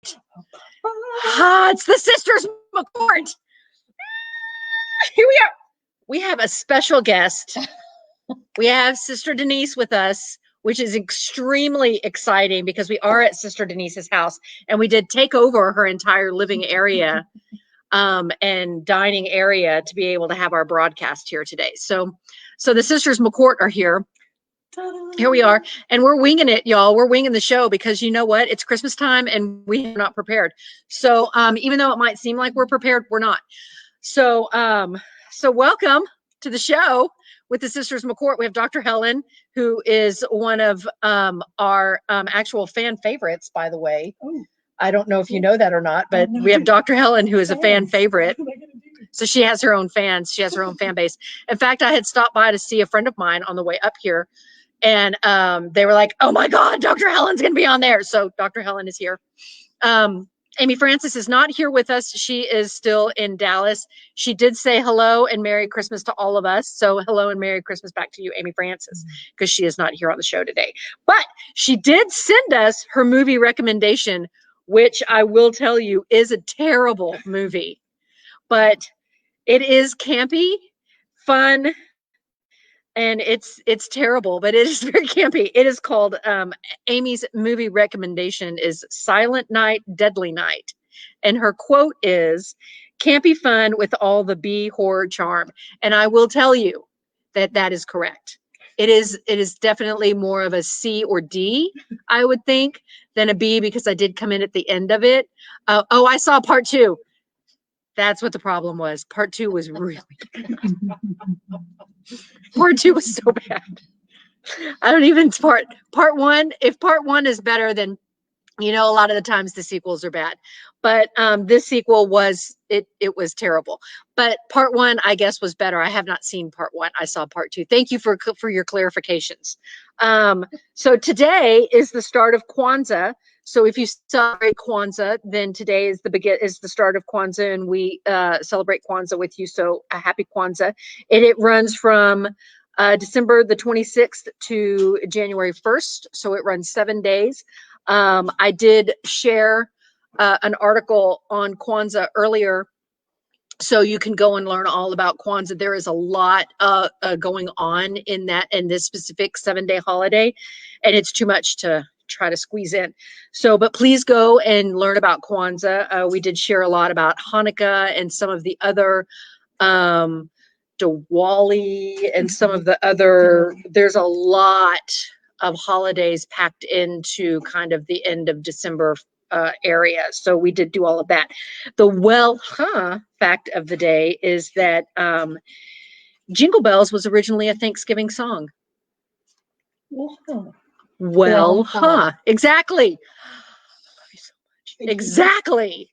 It's the Sisters McCourt. Here we are. We have a special guest. We have Sister Denise with us, which is extremely exciting because we are at Sister Denise's house and we did take over her entire living area and dining area to be able to have our broadcast here today. So the Sisters McCourt are here. Here we are, and we're winging it, y'all. We're winging the show because you know what? It's Christmas time and we are not prepared. So even though it might seem like we're prepared, we're not. So welcome to the show with the Sisters McCourt. We have Dr. Helen, who is one of our actual fan favorites, by the way. Oh. I don't know if you know that or not, but we have Dr. Helen, who is a fan favorite. So she has her own fans. She has her own fan base. In fact, I had stopped by to see a friend of mine on the way up here. And they were like, oh my God, Dr. Helen's going to be on there. So Dr. Helen is here. Amy Francis is not here with us. She is still in Dallas. She did say hello and Merry Christmas to all of us. So hello and Merry Christmas back to you, Amy Francis, because she is not here on the show today. But she did send us her movie recommendation, which I will tell you is a terrible movie. But it is campy, fun, and it's terrible, but it is very campy. It is called, Amy's movie recommendation is Silent Night, Deadly Night. And her quote is, campy fun with all the B horror charm. And I will tell you that that is correct. It is definitely more of a C or D, I would think, than a B, because I did come in at the end of it. I saw part 2. That's what the problem was. Part 2 was really Part 2 was so bad. I don't even part 1. If part 1 is better, then a lot of the times the sequels are bad. But this sequel was it was terrible. But part 1, I guess, was better. I have not seen part 1. I saw part 2. Thank you for your clarifications. So today is the start of Kwanzaa. So if you celebrate Kwanzaa, then today is the start of Kwanzaa, and we celebrate Kwanzaa with you. So a happy Kwanzaa. It runs from December the 26th to January 1st. So it runs 7 days. I did share an article on Kwanzaa earlier, so you can go and learn all about Kwanzaa. There is a lot going on in this specific 7-day holiday, and it's too much to try to squeeze in. So, but please go and learn about Kwanzaa. We did share a lot about Hanukkah and some of the other Diwali and some of the other. There's a lot of holidays packed into kind of the end of December area. So we did do all of that. The fact of the day is that Jingle Bells was originally a Thanksgiving song. Exactly. I love you so much. Exactly.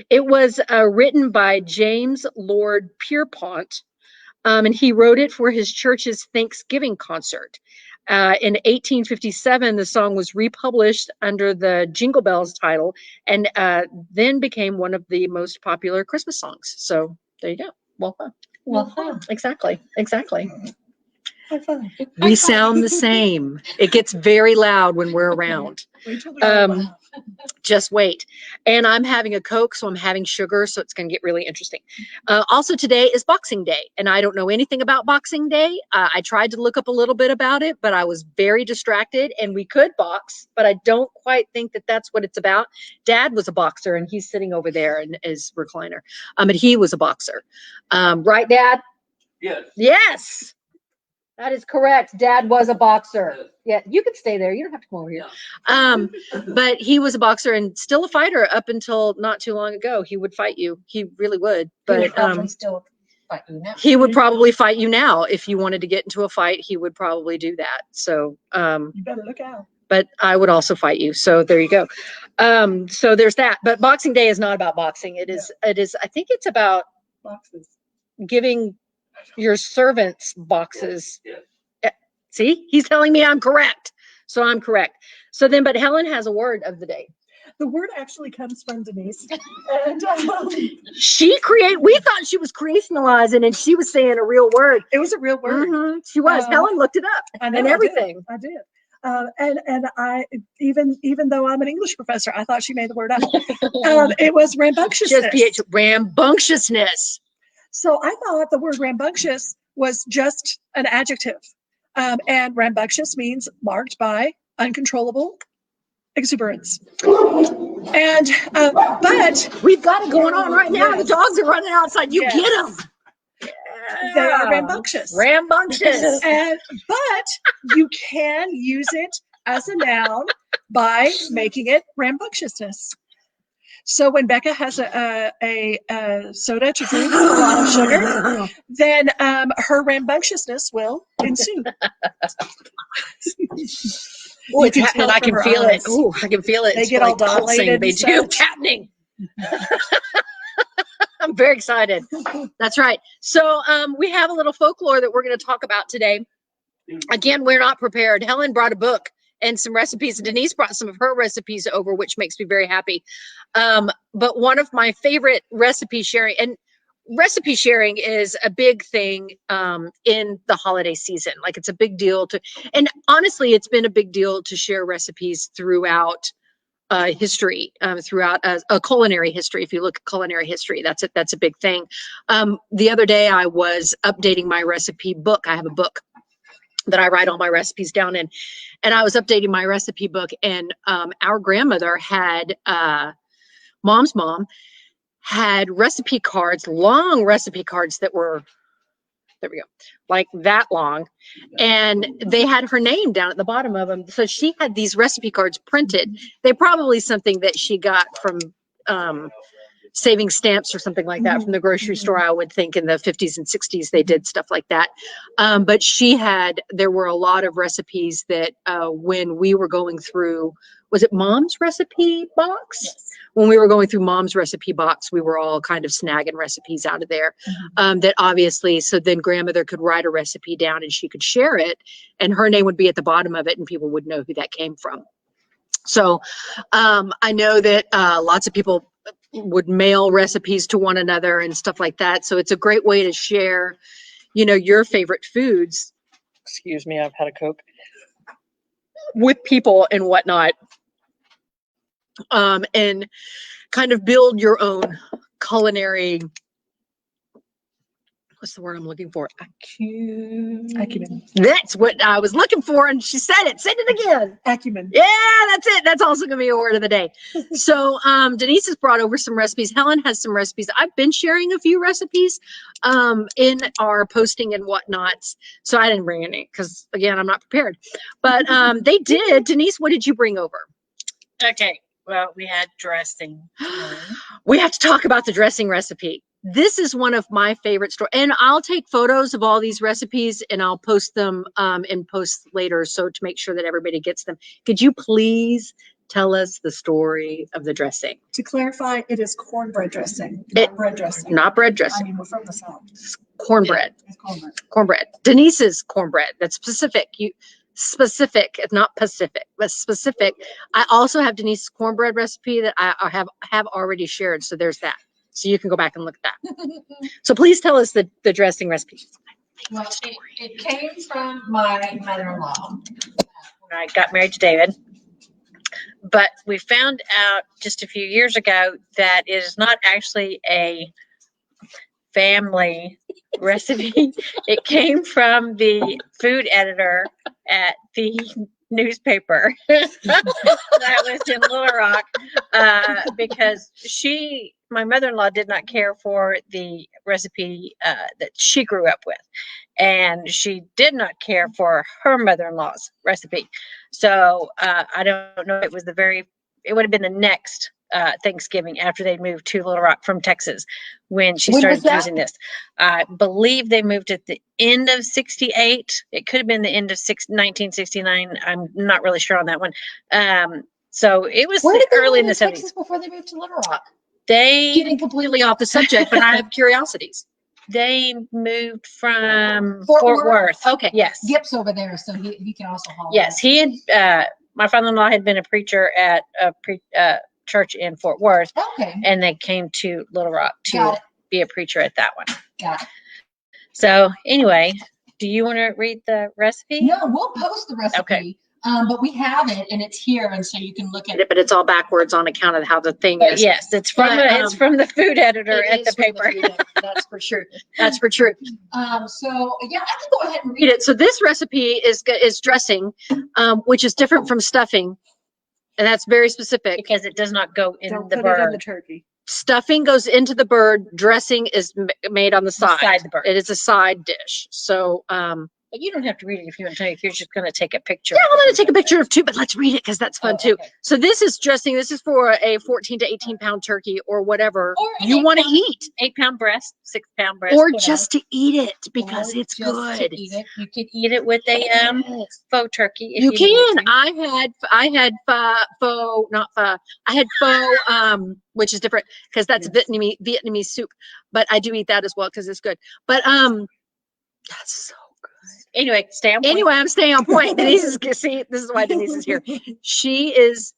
It was written by James Lord Pierpont, and he wrote it for his church's Thanksgiving concert. In 1857, the song was republished under the Jingle Bells title, and then became one of the most popular Christmas songs. So there you go. Exactly. We sound the same. It gets very loud when we're around. Just wait. And I'm having a Coke, so I'm having sugar, so it's going to get really interesting. Also, today is Boxing Day, and I don't know anything about Boxing Day. I tried to look up a little bit about it, but I was very distracted, and we could box, but I don't quite think that that's what it's about. Dad was a boxer, and he's sitting over there in his recliner. But he was a boxer. Right, Dad? Yes. That is correct. Dad was a boxer. Yeah, you could stay there. You don't have to come over here. But he was a boxer and still a fighter up until not too long ago. He would fight you. He really would. But he would probably still fight you now. He would probably fight you now. If you wanted to get into a fight, he would probably do that. So you better look out. But I would also fight you. So there you go. So there's that. But Boxing Day is not about boxing. It is. I think it's about boxes. Giving your servants boxes. See, he's telling me I'm correct. So I'm correct. So then, but Helen has a word of the day. The word actually comes from Denise. And we thought she was creationalizing, and she was saying a real word. It was a real word. She was. Helen looked it up and everything. I did. And I, even though I'm an English professor, I thought she made the word up. It was rambunctiousness. Just rambunctiousness. So I thought the word rambunctious was just an adjective. And rambunctious means marked by uncontrollable exuberance. And but we've got it going on right now. Yes. The dogs are running outside. You Yes. get them. They are rambunctious. Rambunctious. But you can use it as a noun by making it rambunctiousness. So when Becca has a soda to drink with a lot of sugar, then her rambunctiousness will ensue. Oh, it's happening. I can feel it. Oh, I can feel it. They It's get really all dilated. They do. It's happening. I'm very excited. That's right. So we have a little folklore that we're going to talk about today. Again, we're not prepared. Helen brought a book and some recipes. Denise brought some of her recipes over, which makes me very happy. But one of my favorite recipe sharing is a big thing in the holiday season. Like it's a big deal and honestly, it's been a big deal to share recipes throughout history, throughout a culinary history. If you look at culinary history, that's a big thing. The other day I was updating my recipe book. I have a book that I write all my recipes down in, and I was updating my recipe book, and our grandmother had mom's mom had recipe cards, long recipe cards that were, there we go, like that long. And they had her name down at the bottom of them. So she had these recipe cards printed. They're probably something that she got from saving stamps or something like that from the grocery store. I would think in the 50s and 60s, they did stuff like that. But there were a lot of recipes that when we were going through, was it Mom's recipe box? Yes. When we were going through Mom's recipe box, we were all kind of snagging recipes out of there that obviously, so then grandmother could write a recipe down and she could share it and her name would be at the bottom of it and people would know who that came from. So I know that lots of people would mail recipes to one another and stuff like that. So it's a great way to share, your favorite foods. Excuse me, I've had a Coke. With people and whatnot. And kind of build your own culinary, what's the word I'm looking for? Acumen. That's what I was looking for, and she said it. Say it again. Acumen. Yeah, that's it. That's also going to be a word of the day. So Denise has brought over some recipes. Helen has some recipes. I've been sharing a few recipes in our posting and whatnots. So I didn't bring any because, again, I'm not prepared. But they did. Denise, what did you bring over? Okay. Well, we had dressing. We have to talk about the dressing recipe. This is one of my favorite stories. And I'll take photos of all these recipes and I'll post them in posts later. So to make sure that everybody gets them. Could you please tell us the story of the dressing? To clarify, it is cornbread dressing, not bread dressing. Not bread dressing. I mean, we're from the South. Cornbread. Yeah, it's cornbread. Cornbread. Denise's cornbread. That's specific. Specific, it's not Pacific, but specific. I also have Denise's cornbread recipe that I have already shared. So there's that. So you can go back and look at that. So please tell us the dressing recipe. Well, it came from my mother-in-law when I got married to David. But we found out just a few years ago that it is not actually a family recipe. It came from the food editor at the newspaper that was in Little Rock because my mother-in-law did not care for the recipe that she grew up with, and she did not care for her mother-in-law's recipe. So I don't know, it would have been the next Thanksgiving after they moved to Little Rock from Texas when she started using this. I believe they moved at the end of 68. It could have been the end of 1969. I'm not really sure on that one. So it was early in the 70s. Before they moved to Little Rock. Getting completely off the subject, but I have curiosities. They moved from Fort Worth. Okay. Yes. Gip's over there, so he can also haul. Yes, he had. My father-in-law had been a preacher at a church in Fort Worth. Okay. And they came to Little Rock to be a preacher at that one. Got it. So anyway, do you want to read the recipe? No, we'll post the recipe. Okay. But we have it and it's here, and so you can look at it. But it's all backwards on account of how the thing But is. yes, it's from But, it's from the food editor It at is the from paper. food editor. That's for sure. That's for sure. So yeah, I can go ahead and read Read it. it. So this recipe is dressing, which is different from stuffing, and that's very specific. Because it does not go in Don't the put it in the bird. turkey. Stuffing goes into the bird. Dressing is made on the side. Beside the bird. It is a side dish. So, But you don't have to read it if you want to. If you're just going to take a picture. yeah, I'm going to take a picture of two, but let's read it because that's fun too. Okay. So this is dressing. This is for a 14 to 18 pound turkey or whatever Or an you want to 8 pound eat, 8-pound breast, 6-pound breast, or whatever. just to eat it because Or it's just good. to eat it. You could eat it with a faux turkey. If You needed can. to. I had faux, not pho. I had faux, which is different because that's Yes. Vietnamese soup. But I do eat that as well because it's good. But that's so good. Anyway, stay on point. Anyway, I'm staying on point. Denise is see. This is why Denise is here. She is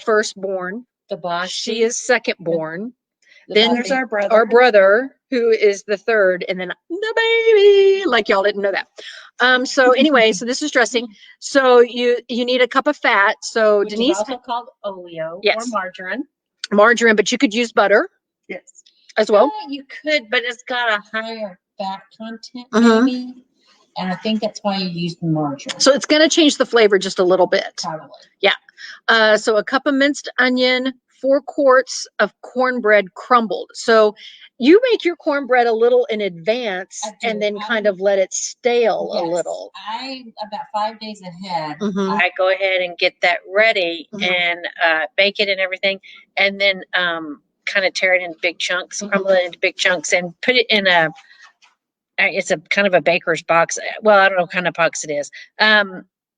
firstborn. The boss. She is secondborn. The Then There's our brother. our brother, who is the third, and then the baby. Like y'all didn't know that. So anyway, so this is dressing. So you need a cup of fat. So which Denise is also called oleo Yes. or margarine. margarine, but you could use butter Yes. as well. You could, but it's got a higher fat content, Mhm. maybe. And I think that's why you use the margarine. So it's going to change the flavor just a little bit. Probably. So a cup of minced onion, 4 quarts of cornbread crumbled. So you make your cornbread a little in advance I do. and then kind of let it stale a Yes. little. I about 5 days ahead. Mhm. I go ahead and get that ready Mhm. and bake it and everything, and then kind of tear it into big chunks, Mhm. crumble it into big chunks, and put it in a. It's a kind of a baker's box. Well, I don't know what kind of box it is.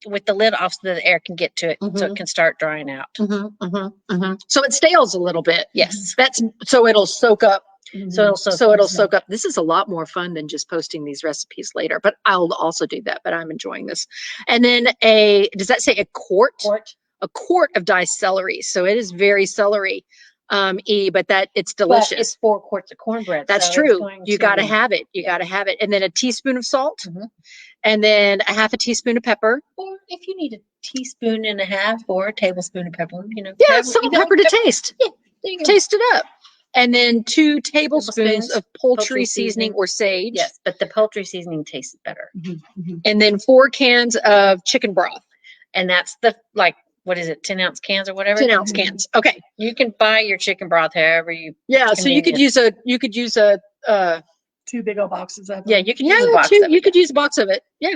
With the lid off so the air can get to it, so Mhm. it can start drying out. So it stales a little bit. Yes, That's so it'll soak up. so it'll soak. So it'll up. soak up. This is a lot more fun than just posting these recipes later, but I'll also do that. But I'm enjoying this. And then does that say a quart? Quart. A quart of diced celery. So it is very celery but that it's But delicious. it's 4 quarts of cornbread. That's so it's true. going You got to to- have it. You yeah. got to have it. And then a teaspoon of salt, Mhm. and then a half a teaspoon of pepper. Or if you need a teaspoon and a half or a tablespoon of pepper, Yeah, whatever- salt you and know, pepper to taste. there you go. Taste it up. And then 2 tablespoons Tablespoons, of poultry poultry seasoning seasoning. or sage. Yes, but the poultry seasoning tastes better. And then 4 cans of chicken broth. And that's what is it, 10-ounce cans or whatever? 10-ounce cans. Okay. You can buy your chicken broth however you. Yeah. So you could use a 2 big old boxes of them. Yeah, you can use a box. two, of you it, could use a box of it. Yeah.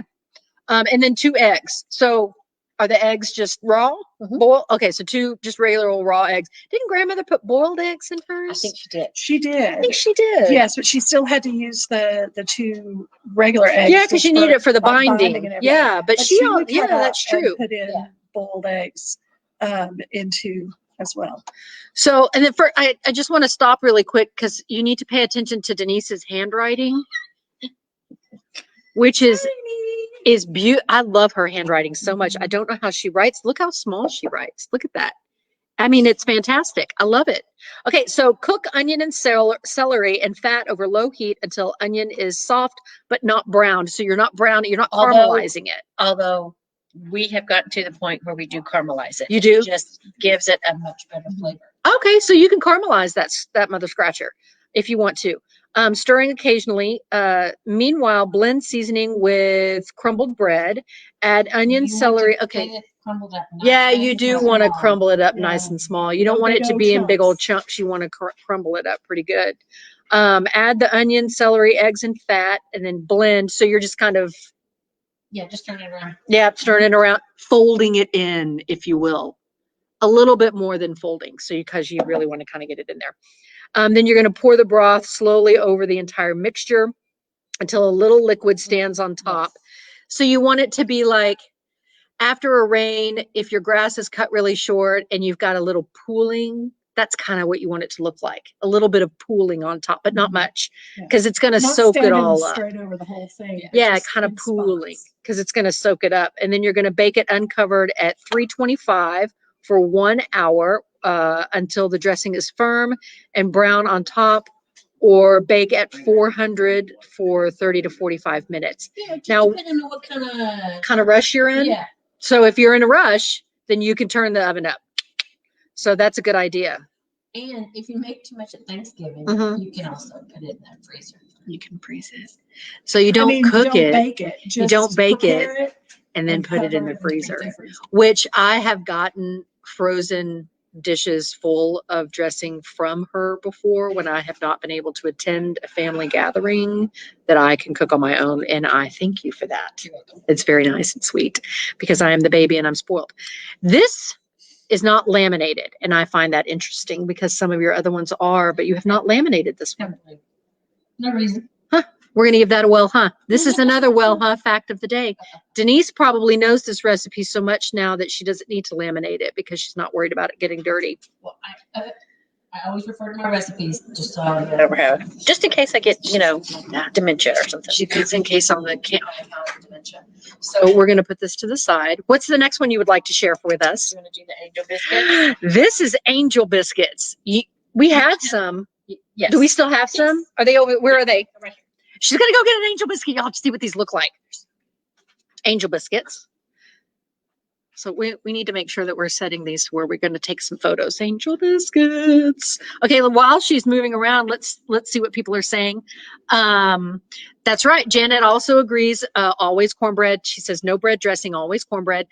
And then 2 eggs. So are the eggs just raw? Mhm. Boil? Okay. So 2 just regular old raw eggs. Didn't grandmother put boiled eggs in hers? I think she did. She I did. think she did. Yes, but she still had to use the 2 regular eggs. Yeah, because just you need it for the binding. and everything. Yeah, but she would yeah, cut that's out and true. put in Yeah. boiled eggs into as well. So, and then I just want to stop really quick because you need to pay attention to Denise's handwriting, which is beautiful. I love her handwriting so much. I don't know how she writes. Look how small she writes. Look at that. I mean, it's fantastic. I love it. Okay, so cook onion and celery and fat over low heat until onion is soft but not browned. So you're not browning, you're not Although- caramelizing it. Although we have gotten to the point where we do caramelize it. You do? It just gives it a Much better flavor. Okay, so you can caramelize that mother scratcher if you want to. Stirring occasionally. Meanwhile, blend seasoning with crumbled bread. Add onion, You want celery. to Okay. get it crumbled up Yeah, nice you and do want to small. crumble it up nice Yeah. and small. You don't No want it big to old be in big old chunks. chunks. You want to crumble it up pretty good. Add the onion, celery, eggs, and fat, and then blend. So you're just kind of, Yeah, just turn it around. stirring it around, folding it in, if you will. A little bit more than folding. So because you really want to kind of get it in there. Then you're going to pour the broth slowly over the entire mixture until a little liquid stands on top. Yes. So you want it to be like after a rain, if your grass is cut really short and you've got a little pooling, that's kind of what you want it to look like. A little bit of pooling on top, but not Mhm. much Yeah. because it's going to Not soak it standing all up. straight over the whole thing. but Yeah, just kind of in pooling spots. because it's going to soak it up. And then you're going to bake it uncovered at 325 for 1 hour until the dressing is firm and brown on top, or bake at 400 for 30 to 45 minutes. Yeah, just Now- depending on what kind of. Kind of rush you're in. Yeah. So if you're in a rush, then you can turn the oven up. So that's a good idea. And if you make too much at Thanksgiving, Mhm. you can also put it in the freezer. You can freeze it. So you don't cook don't it bake it. You don't Just bake it prepare it and then and put it in cover the it freezer, freezer. which I have gotten frozen dishes full of dressing from her before when I have not been able to attend a family gathering that I can cook on my own. And I thank you for that. It's very nice and sweet because I am the baby and I'm spoiled. This is not laminated. And I find that interesting because some of your other ones are, but you have not laminated this one. No reason. We're going to give that a well, huh? This is another well, huh, fact of the day. Denise probably knows this recipe so much now that she doesn't need to laminate it because she's not worried about it getting dirty. Well, I always refer to my recipes just so I Never have. Just in case I get, dementia or something. She puts in case on the dementia. So we're going to put this to the side. What's the next one you would like to share with us? You want to do the angel biscuit? This is angel biscuits. We had some. Yes. Do we still have some? Are they over? Where are they? Right here. She's going to go get an angel biscuit. Y'all have to see what these look like. Angel biscuits. So we need to make sure that we're setting these to where we're going to take some photos. Angel biscuits. Okay, while she's moving around, let's see what people are saying. That's right. Janet also agrees. Always cornbread. She says no bread dressing, always cornbread.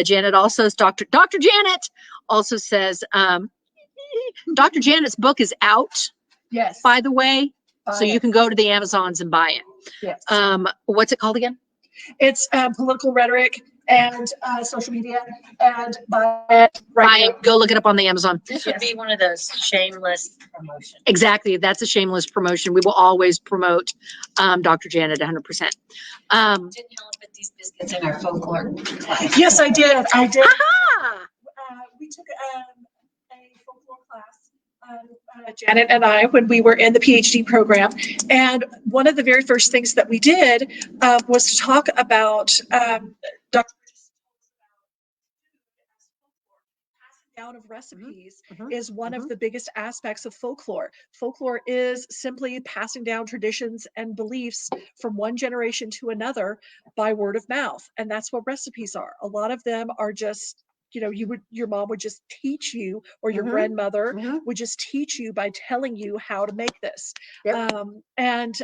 Janet also is Dr. Janet also says Dr. Janet's book is out, Yes. by the way. So Buy you it. can go to the Amazons and buy it. Yes. What's it called again? It's political rhetoric and social media, and buy it right now. Go look it up on the Amazon. This would be one of those shameless promotions. Exactly. That's a shameless promotion. We will always promote Dr. Janet 100%. Didn't Helen put these biscuits in our folklore class? Yes, I did. Ha-ha! We took a folklore class, Janet and I, when we were in the PhD program. And one of the very first things that we did was to talk about Dr. Passing down of recipes is one of the biggest aspects of folklore. Folklore is simply passing down traditions and beliefs from one generation to another by word of mouth. And that's what recipes are. A lot of them are just, your mom would just teach you, or your grandmother would just teach you by telling you how to make this. Yep. And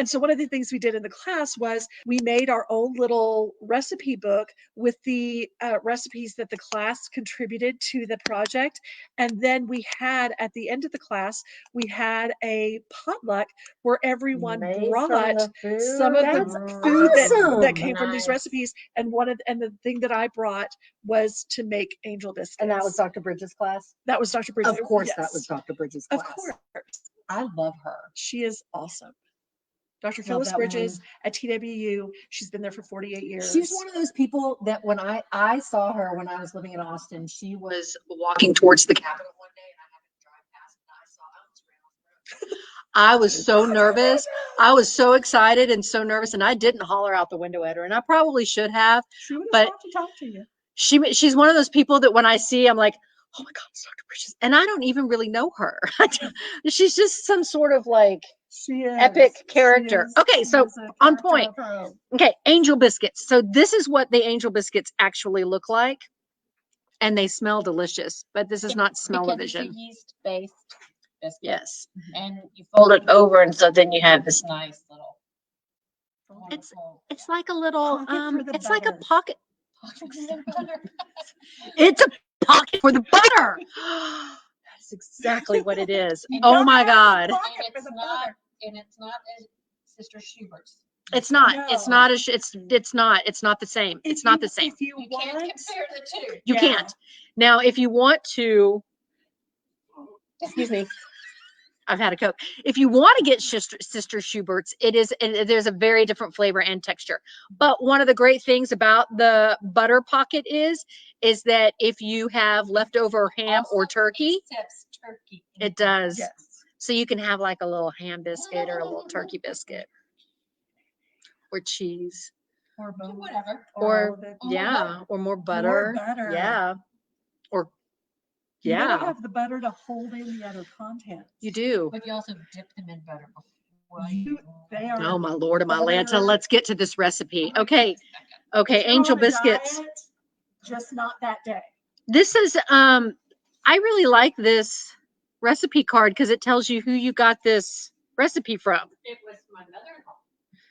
so one of the things we did in the class was we made our own little recipe book with the recipes that the class contributed to the project. And then we had, at the end of the class, we had a potluck where everyone brought some of the food that came from these recipes. And the thing that I brought was to make angel biscuits. And that was Dr. Bridges' class? That was Dr. Bridges. Of course, Yes. that was Dr. Bridges' class. Of course. I love her. She is awesome. Dr. Love Phyllis that Bridges at TWU. She's been there for 48 years. She's one of those people that when I saw her when I was living in Austin, she was walking towards the Capitol one day and I happened to drive past and I was so nervous. I was so excited and so nervous, and I didn't holler out the window at her, and I probably should have. She would but have to talk to you. She's one of those people that when I see, I'm like, oh my God, it's Dr. Bridges. And I don't even really know her. She's just some sort of like She is. epic She character. is. Okay, She so is a on character point. of her own. Okay, angel biscuits. So this is what the angel biscuits actually look like. And they smell delicious, but this is not smell-o-vision. It's a yeast-based biscuit. Yes. And you fold it over, and so then you have this nice little. It's like a little, Pocket for the it's like a butter. pocket. butter. It's a pocket for the butter. That's exactly what it is. Oh my God. Pocket And for it's the not, butter. and it's not as Sister Schubert's. It's not. No. It's not. It's not. It's not the same. It's not the same. If you You can't want, compare the two. You Yeah. can't. Now, if you want to, excuse me, I've had a Coke. If you want to get Sister Schubert's, there's a very different flavor and texture. But one of the great things about the butter pocket is that if you have leftover ham or turkey, Accepts turkey. it does. yes. So you can have like a little ham biscuit or a little turkey biscuit or cheese Or both. Whatever. or all of it. yeah, or more butter. butter. Yeah. Or You gotta yeah, have the butter to hold in the other content. you do. But you also dip them in butter before They are. Oh my Lord and my butter. Lanta. Let's get to this recipe. Okay. Okay, If you're angel on a biscuits. diet, just not that day. This is I really like this recipe card because it tells you who you got this recipe from. It was my mother-in-law.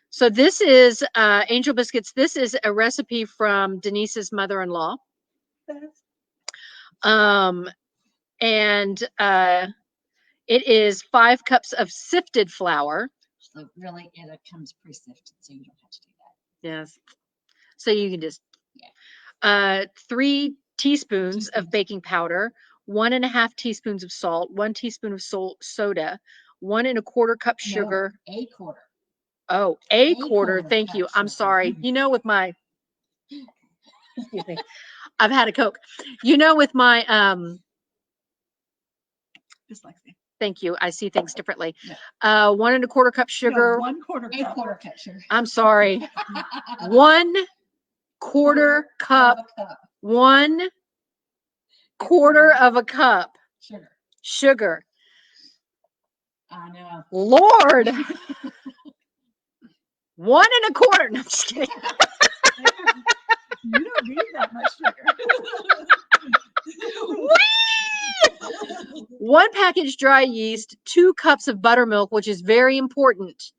So this is Angel Biscuits. This is a recipe from Denise's mother-in-law. And it is 5 cups of sifted flour. So really, it comes pre-sifted, so you don't have to do that. Yes. So you can just 3 teaspoons of baking powder, 1.5 teaspoons of salt, 1 teaspoon of soda, 1 1/4 cup sugar. No, a quarter. Oh, a quarter. Thank cup you. I'm sugar. sorry. You know, with my, excuse me, I've had a Coke. You know, with my, Dyslexia. thank you. I see things differently. Yeah. 1 1/4 cup sugar. No, 1/4 A cup. quarter cup sugar. I'm sorry. 1/4 cup. Of a cup 1/4 of a cup sugar. sugar. I know. Lord. 1 1/4. No, I'm just kidding. You don't need that much sugar. 1 package dry yeast, 2 cups of buttermilk, which is very important.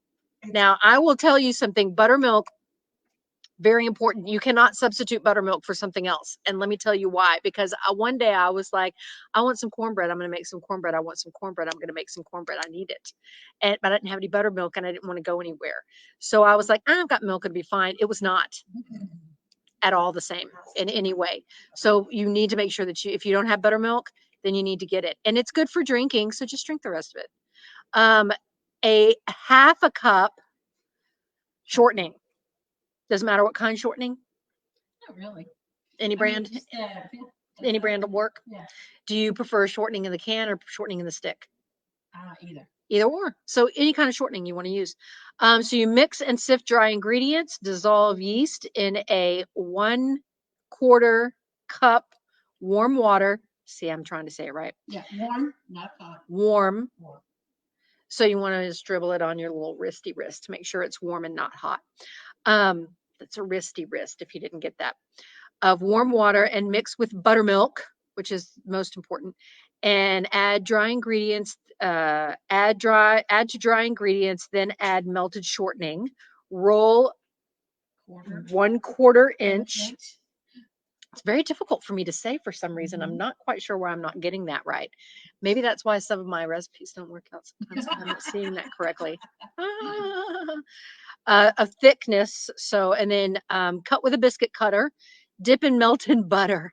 Now, I will tell you something. Buttermilk, very important. You cannot substitute buttermilk for something else. And let me tell you why. Because one day I was like, I want some cornbread. I'm going to make some cornbread. I want some cornbread. I'm going to make some cornbread. I need it. But I didn't have any buttermilk and I didn't want to go anywhere. So I was like, I've got milk. It'll be fine. It was not at all the same in any way. So you need to make sure that if you don't have buttermilk, then you need to get it. And it's good for drinking. So just drink the rest of it. A 1/2 cup shortening. Doesn't matter what kind shortening. Not really. Any brand. Just, Any brand will work. Yeah. Do you prefer shortening in the can or shortening in the stick? Either. Either or. So any kind of shortening you want to use. So you mix and sift dry ingredients, dissolve yeast in a 1/4 cup warm water. See, I'm trying to say it right. Yeah, warm, not hot. Warm. Warm. So you want to just dribble it on your little wrist to make sure it's warm and not hot. That's a wristy wrist if you didn't get that. Of warm water and mix with buttermilk, which is most important, and add dry ingredients. Add to dry ingredients, then add melted shortening. Roll 1/4 inch. It's very difficult for me to say for some reason. I'm not quite sure why I'm not getting that right. Maybe that's why some of my recipes don't work out sometimes. I'm not seeing that correctly. Of thickness. So, and then cut with a biscuit cutter, dip in melted butter.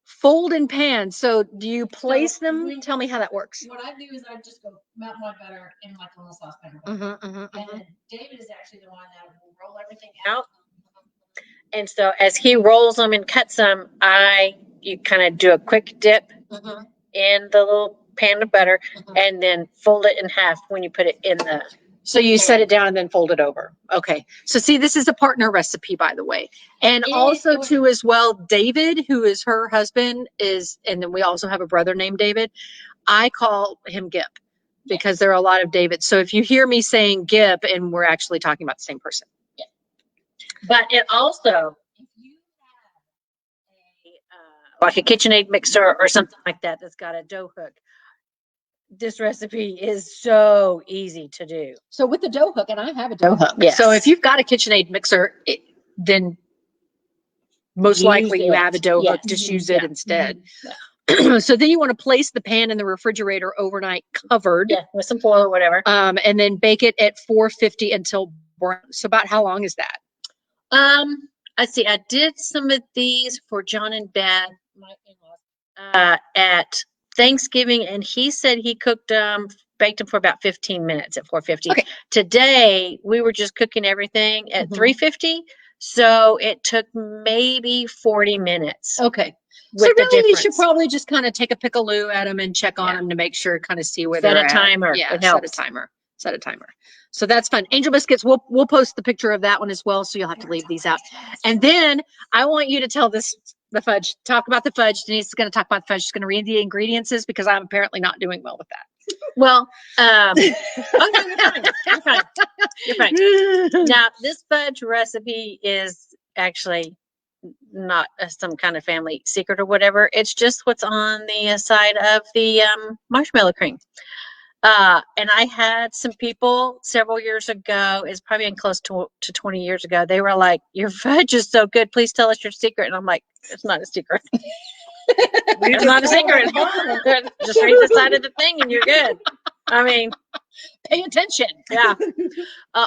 Fold in pan. So do you place them? Tell me how that works. What I do is I just go melt my butter in like a little saucepan. And then David is actually the one that will roll everything out. And so as he rolls them and cuts them, you kind of do a quick dip in the little pan of butter and then fold it in half when you put it in the. So you set it down and then fold it over. Okay. So see, this is a partner recipe, by the way. And also too, as well, David, who is her husband, and then we also have a brother named David. I call him Gip because there are a lot of Davids. So if you hear me saying Gip, and we're actually talking about the same person. Yeah. But it also, if you have like a KitchenAid mixer or something like that that's got a dough hook, this recipe is so easy to do. So with the dough hook, and I have a dough hook. Yes. So if you've got a KitchenAid mixer, then most likely you have a dough hook. Just use it instead. So then you want to place the pan in the refrigerator overnight covered. Yeah, with some foil or whatever. And then bake it at 450 until brown. So about how long is that? Let's see. I did some of these for John and Dad, my in-laws, at Thanksgiving, and he said he baked them for about 15 minutes at 450. Okay. Today we were just cooking everything at 350, so it took maybe 40 minutes. Okay. So really, you should probably just kind of take a pickaloo at them and check on them to make sure, kind of see where they're at. Set a timer. Yeah, set a timer. Set a timer. So that's fun. Angel Biscuits, we'll post the picture of that one as well, so you'll have to leave these out. And then I want you to tell the fudge. Talk about the fudge. Denise is going to talk about the fudge. She's going to read the ingredients because I'm apparently not doing well with that. Well, okay, you're fine. You're fine. Now, this fudge recipe is actually not some kind of family secret or whatever. It's just what's on the side of the marshmallow cream. And I had some people several years ago, it's probably been close to 20 years ago. They were like, your fudge is so good. Please tell us your secret. And I'm like, it's not a secret. It's not a secret. Just read the side of the thing and you're good. I mean, Pay attention. yeah.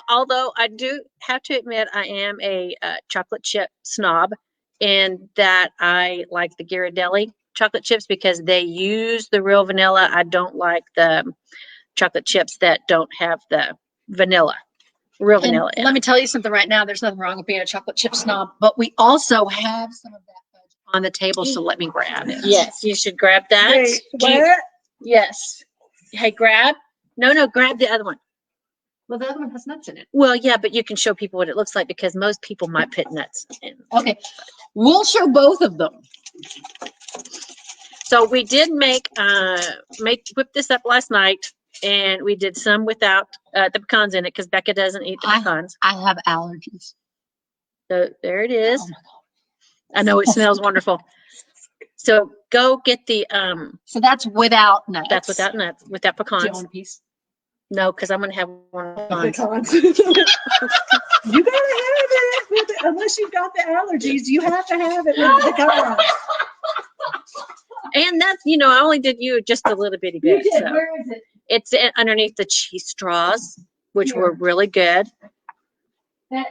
Although I do have to admit, I am a chocolate chip snob in that I like the Ghirardelli chocolate chips because they use the real vanilla. I don't like the chocolate chips that don't have the real And vanilla. let me tell you something right now. There's nothing wrong with being a chocolate chip snob, but we also have some of that fudge on the table. So let me grab it. Yes, you should grab that. Wait, Do you- what? yes. Hey, grab. No, grab the other one. Well, the other one has nuts in it. Well, yeah, but you can show people what it looks like because most people might put nuts in. Okay. We'll show both of them. So we did whip this up last night, and we did some without the pecans in it because Becca doesn't eat the pecans. I have allergies. So there it is. Oh my God. I know it smells wonderful. So go get the So that's without nuts. that's without nuts, without Do you pecans. want a piece? No, because I'm gonna have one of the pecans. Pecans. You gotta have it unless you've got the allergies. You have to have it with the pecans. And that's I only did you just a little bitty You bit. did. So. Where is it? It's underneath the cheese straws, which were really good.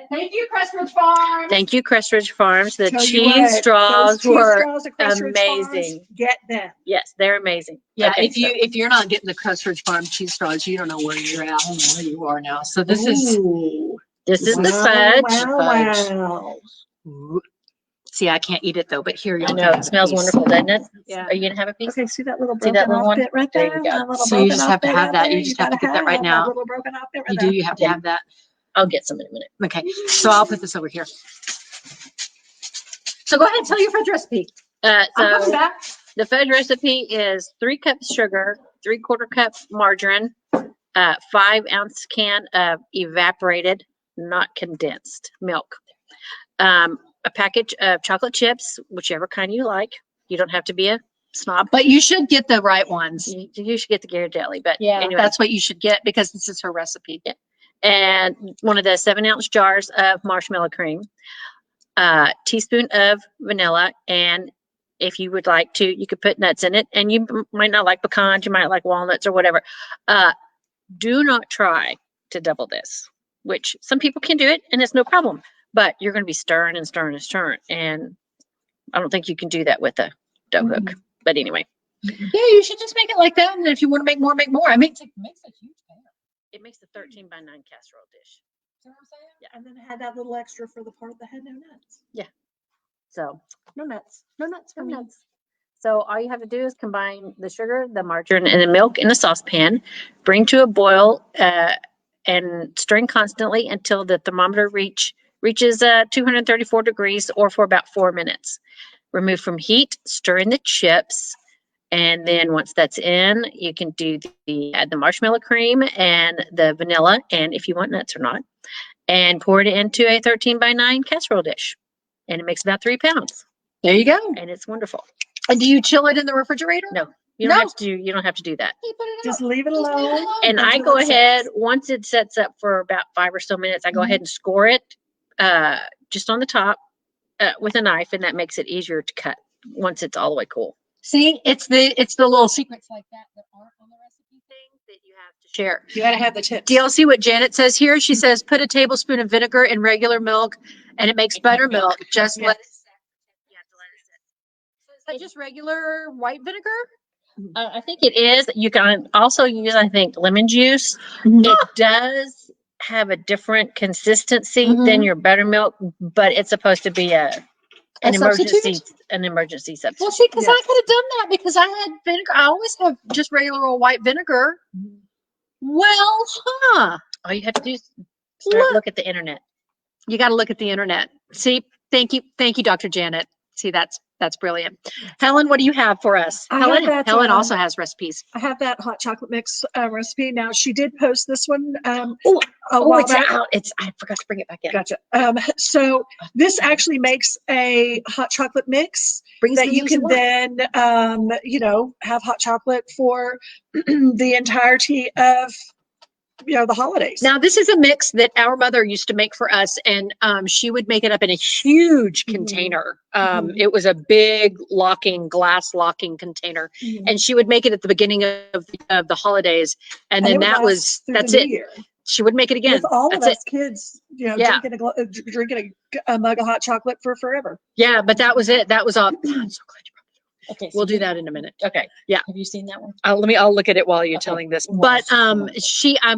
Thank you, Crestridge Farm. Thank you, Crestridge Farms. The Tell you cheese what, straws those cheese were straws at Crestridge Farms, amazing. get them. Yes, they're amazing. Yeah, Okay, if you're not getting the Crestridge Farm cheese straws, you don't know where you're at. I don't know where you are now. So this is Ooh. this is the Wow, fudge. wow. Ooh. See, I can't eat it though, but here you I go. know it smells wonderful, doesn't it? Yeah. Are you gonna have a piece? Okay, see that little See broken that little off one? bit right There there? you go. That little So you broken just off have to bit have right that. there? You just have to gotta get that right now. little broken off bit right You there. do. You have to have that. I'll get some in a minute. Okay. So I'll put this over here. So go ahead and tell your fudge recipe. I'm coming So back. the fudge recipe is 3 cups sugar, 3/4 cup margarine, 5-ounce can of evaporated, not condensed milk, a package of chocolate chips, whichever kind you like. You don't have to be a snob. But you should get the right ones. You should get the Ghirardelli, but Yeah, anyway. that's what you should get because this is her recipe. And one of the 7-ounce jars of marshmallow cream, a teaspoon of vanilla, and if you would like to, you could put nuts in it. And you might not like pecans, you might like walnuts or whatever. Do not try to double this, which some people can do it, and it's no problem. But you're going to be stirring and stirring and stirring, and I don't think you can do that with a dough hook. But anyway, Yeah, you should just make it like that. And if you want to make more, make more. I mean, it makes a huge pan. it makes a 13 by 9 casserole dish. See what I'm saying? And then had that little extra for the part that had no nuts. So no nuts for me. So all you have to do is combine the sugar, the margarine, and the milk in a saucepan. Bring to a boil and stirring constantly until the thermometer reaches 234 degrees or for about 4 minutes. Remove from heat, stir in the chips, and then once that's in, you can do add the marshmallow cream and the vanilla, and if you want nuts or not, and pour it into a 13 by 9 casserole dish. And it makes about 3 pounds, There you go. and it's wonderful. And do you chill it in the refrigerator? No, you don't No. have to. You don't have to do that. You put it Just out. leave it Just leave it alone. alone. And I Until go it ahead sets. once it sets up for about 5 or so minutes. I go ahead and score it just on the top with a knife, and that makes it easier to cut once it's all the way cool. See, it's the little secrets like that aren't on the recipe thing that you have to share. You gotta have the tips. Do y'all see what Janet says here? She says, put a tablespoon of vinegar in regular milk and it makes buttermilk. Just let it sit. You have to let it sit. So is that just regular white vinegar? I think it is. You can also use, I think, lemon juice. Mhm. It does have a different consistency Mhm. than your buttermilk, but it's supposed to be an substitute? emergency substitute. Well, see, because Yeah. I could have done that because I had vinegar. I always have just regular old white vinegar. Well, All you have to do is Look. look at the internet. You got to look at the internet. See, thank you, Dr. Janet. See, that's That's brilliant. Helen, what do you have for us? I have that, Helen also has recipes. I have that hot chocolate mix recipe. Now she did post this one a Oh, while it's back. out. I forgot to bring it back in. Gotcha. So this actually makes a hot chocolate mix Brings that the you things can want. then, have hot chocolate for the entirety of, the holidays. Now, this is a mix that our mother used to make for us, and she would make it up in a huge container. It was a big glass locking container, and she would make it at the beginning of the holidays, and then that's it. Year. She would make it again. With all That's of us it. kids, Yeah. drinking a mug of hot chocolate for forever. Yeah, but that was it. That was all. I'm so glad you brought it up. Okay. We'll do that in a minute. Okay. Yeah. Have you seen that one? I'll look at it while you're Okay. telling this. Well, But I'm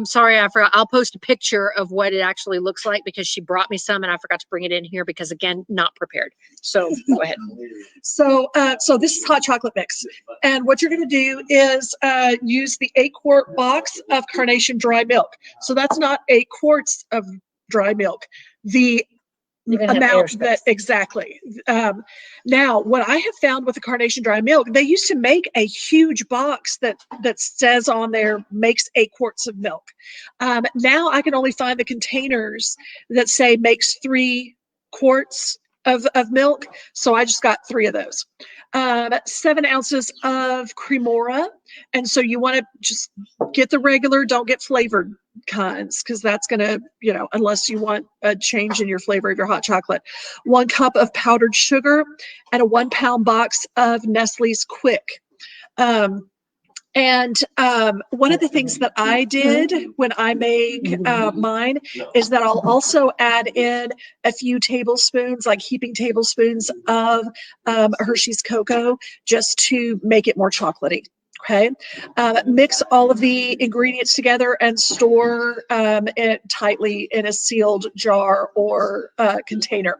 sorry, I forgot. I'll post a picture of what it actually looks like because she brought me some and I forgot to bring it in here because again, not prepared. So go ahead. So this is hot chocolate mix, and what you're going to do is use the 8-quart box of carnation dry milk. So that's not 8 quarts of dry milk. The You're gonna have amount that airspace. exactly. Now, what I have found with the carnation dry milk, they used to make a huge box that says on there makes 8 quarts of milk. Now I can only find the containers that say makes 3 quarts of milk. So I just got 3 of those. 7 ounces of cremora. And so you want to just get the regular, don't get flavored kinds, because that's going to, unless you want a change in your flavor of your hot chocolate. 1 cup of powdered sugar and a 1-pound box of Nestle's Quick. And one of the things that I did when I make mine is that I'll also add in a few tablespoons, like heaping tablespoons of Hershey's cocoa, just to make it more chocolatey. Okay. Mix all of the ingredients together and store it tightly in a sealed jar or container.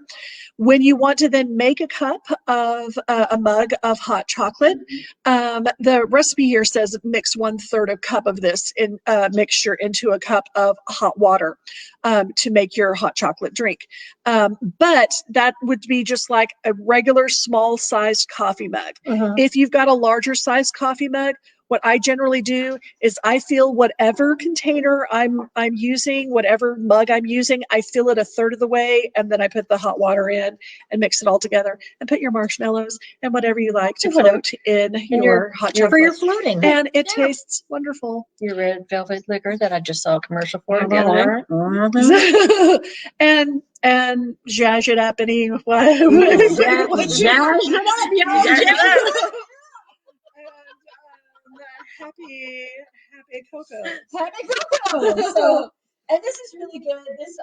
When you want to then make a cup of a mug of hot chocolate, the recipe here says mix 1/3 a cup of this in mixture into a cup of hot water to make your hot chocolate drink. But that would be just like a regular small sized coffee mug. If you've got a larger sized coffee mug, what I generally do is I fill whatever container I'm using, whatever mug I'm using, I fill it 1/3 of the way, and then I put the hot water in and mix it all together and put your marshmallows and whatever you like to float in your hot chocolate. For your floating. And it tastes wonderful. Your red velvet liquor that I just saw a commercial for the other day. And zhazh it up any way. Happy cocoa. Happy cocoa. So, and this is really good. This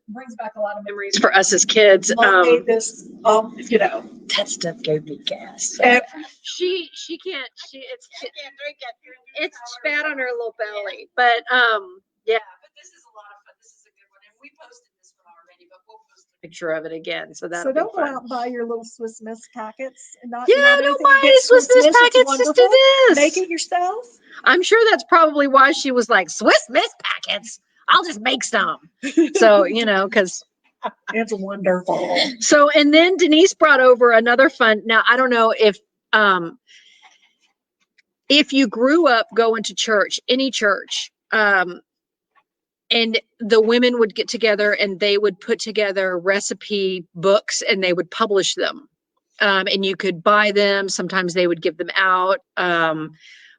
brings back a lot of memories. For us as kids, Mom made this, That stuff gave me gas. she can't. It's spat on her little belly, but yeah. But this is a lot of fun. This is a good one, and we posted this one already, but we'll post a Picture of it again. So So don't go out and buy your little Swiss Miss packets and not. Yeah, don't buy any Swiss Miss packets. Just do this. Make it yourself. I'm sure that's probably why she was like Swiss Miss packets. I'll just make some. So because it's wonderful. So and then Denise brought over another fun. Now I don't know if you grew up going to church, any church, and the women would get together and they would put together recipe books and they would publish them. And you could buy them. Sometimes they would give them out.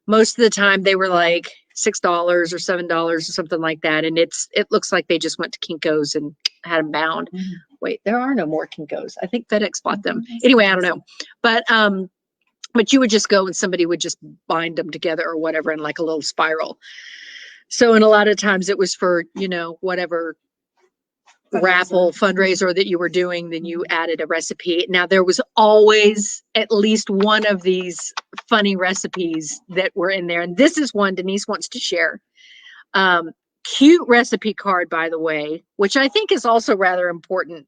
Most of the time they were like $6 or $7 or something like that. And it looks like they just went to Kinko's and had them bound. Wait, there are no more Kinko's. I think FedEx bought them. Anyway, I don't know. But you would just go and somebody would just bind them together or whatever in like a little spiral. So, and a lot of times it was for, whatever raffle fundraiser that you were doing, then you added a recipe. Now there was always at least one of these funny recipes that were in there. And this is one Denise wants to share. Cute recipe card, by the way, which I think is also rather important.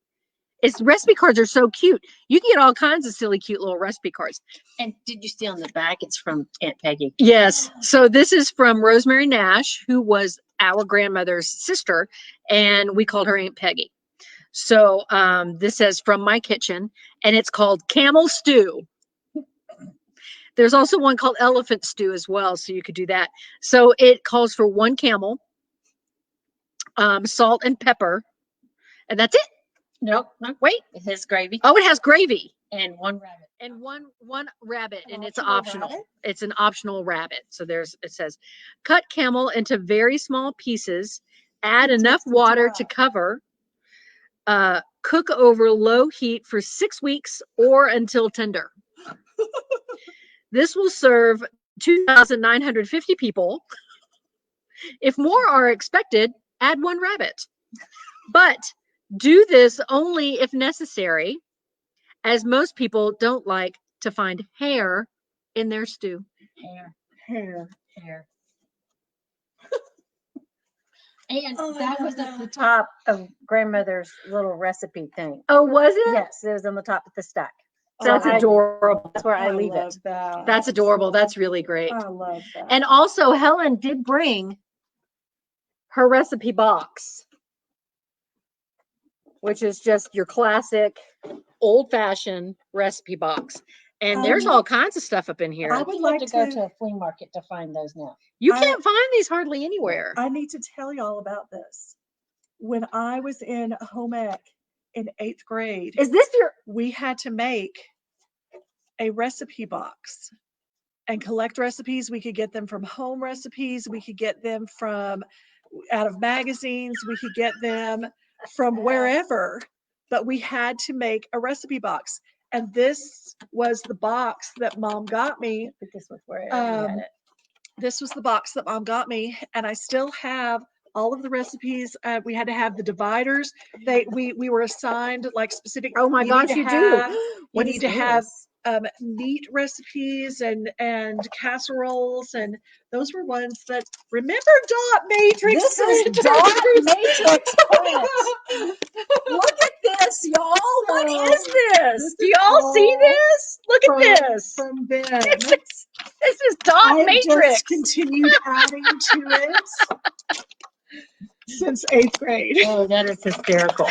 Recipe cards are so cute. You can get all kinds of silly, cute little recipe cards. And did you see on the back? It's from Aunt Peggy. Yes. So this is from Rosemary Nash, who was our grandmother's sister, and we called her Aunt Peggy. So this says from my kitchen, and it's called camel stew. There's also one called elephant stew as well, so you could do that. So it calls for 1 camel, salt and pepper, and that's it. Nope. No. Wait. It has gravy Oh, it has gravy and 1 rabbit. and one rabbit, and it's optional optional. rabbit? It's an optional rabbit. So it says cut camel into very small pieces, add It enough takes some water to time. cover, cook over low heat for 6 weeks or until tender. This will serve 2,950 people. If more are expected, add 1 rabbit. But do this only if necessary, as most people don't like to find hair in their stew. Hair. And Oh, I that love was at the that. top of grandmother's little recipe thing. Oh, was it? Yes, it was on the top of the stack. That's I- adorable. That's where I leave love it. that. That's adorable. That's really great. I love that. And also, Helen did bring her recipe box, which is just your classic old-fashioned recipe box. And there's all kinds of stuff up in here. I would You like have to go to. to a flea market to find those now. You I- can't find these hardly anywhere. I need to tell y'all about this. When I was in home ec in 8th grade, Is this your? we had to make a recipe box and collect recipes. We could get them from home recipes. We could get them from out of magazines. We could get them from wherever, but we had to make a recipe box. And this was the box that Mom got me. I think this was where I had Um, it. This was the box that Mom got me, and I still have all of the recipes. We had to have the dividers. We were assigned like specific. Oh my you need gosh, to you have- do. You What need is to have this? meat recipes and casseroles, and those were ones that remember dot matrix. This is print? dot matrix print. Look at this, y'all. What So, is this? this Do is y'all see all this? Look from- at this. from Ben. This is dot I have matrix. just continued adding to it since 8th grade. Oh, that is hysterical.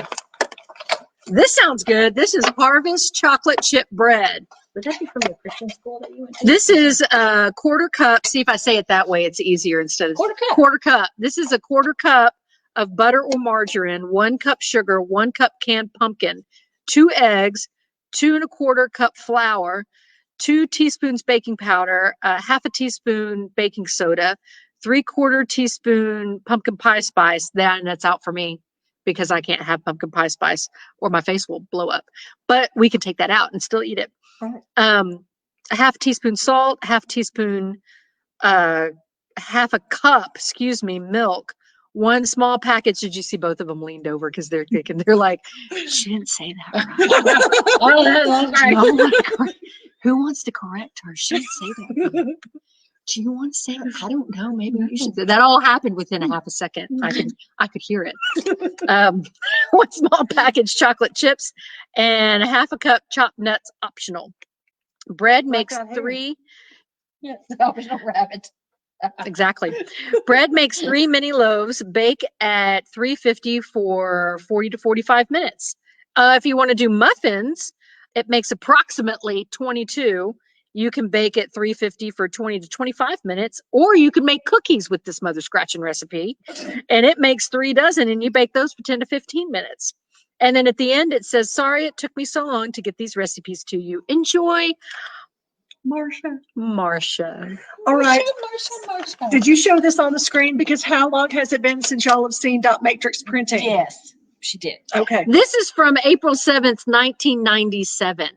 This sounds good. This is Harvest chocolate chip bread. Would that be from your Christian school that you went to? This is a quarter cup. See if I say it that way, it's easier instead of Quarter cup. quarter cup. This is a quarter cup of butter or margarine, 1 cup sugar, 1 cup canned pumpkin, 2 eggs, 2 1/4 cup flour, 2 teaspoons baking powder, 1/2 teaspoon baking soda, 3/4 teaspoon pumpkin pie spice. That's out for me because I can't have pumpkin pie spice or my face will blow up. But we can take that out and still eat it. Right. 1/2 teaspoon salt, 1/2 teaspoon, 1/2 cup, milk, 1 small package. Did you see both of them leaned over because they're thinking, they're like, she didn't say that right. Oh, that's Do right. y'all want to correct- Who wants to correct her? She didn't say that right. Do you want to say it? I don't know. Maybe you should. That all happened within a 1/2 second. I could hear it. 1 small package chocolate chips and 1/2 cup chopped nuts optional. Bread makes that hair. 3. Yes, optional rabbit. Exactly. Bread makes 3 mini loaves. Bake at 350 for 40 to 45 minutes. If you want to do muffins, it makes approximately 22. You can bake at 350 for 20 to 25 minutes, or you can make cookies with this mother scratching recipe, and it makes 3 dozen, and you bake those for 10 to 15 minutes. And then at the end, it says, sorry it took me so long to get these recipes to you. Enjoy, Marcia. All right. Marsha. Did you show this on the screen? Because how long has it been since y'all have seen dot matrix printing? Yes, she did. Okay. This is from April 7th, 1997.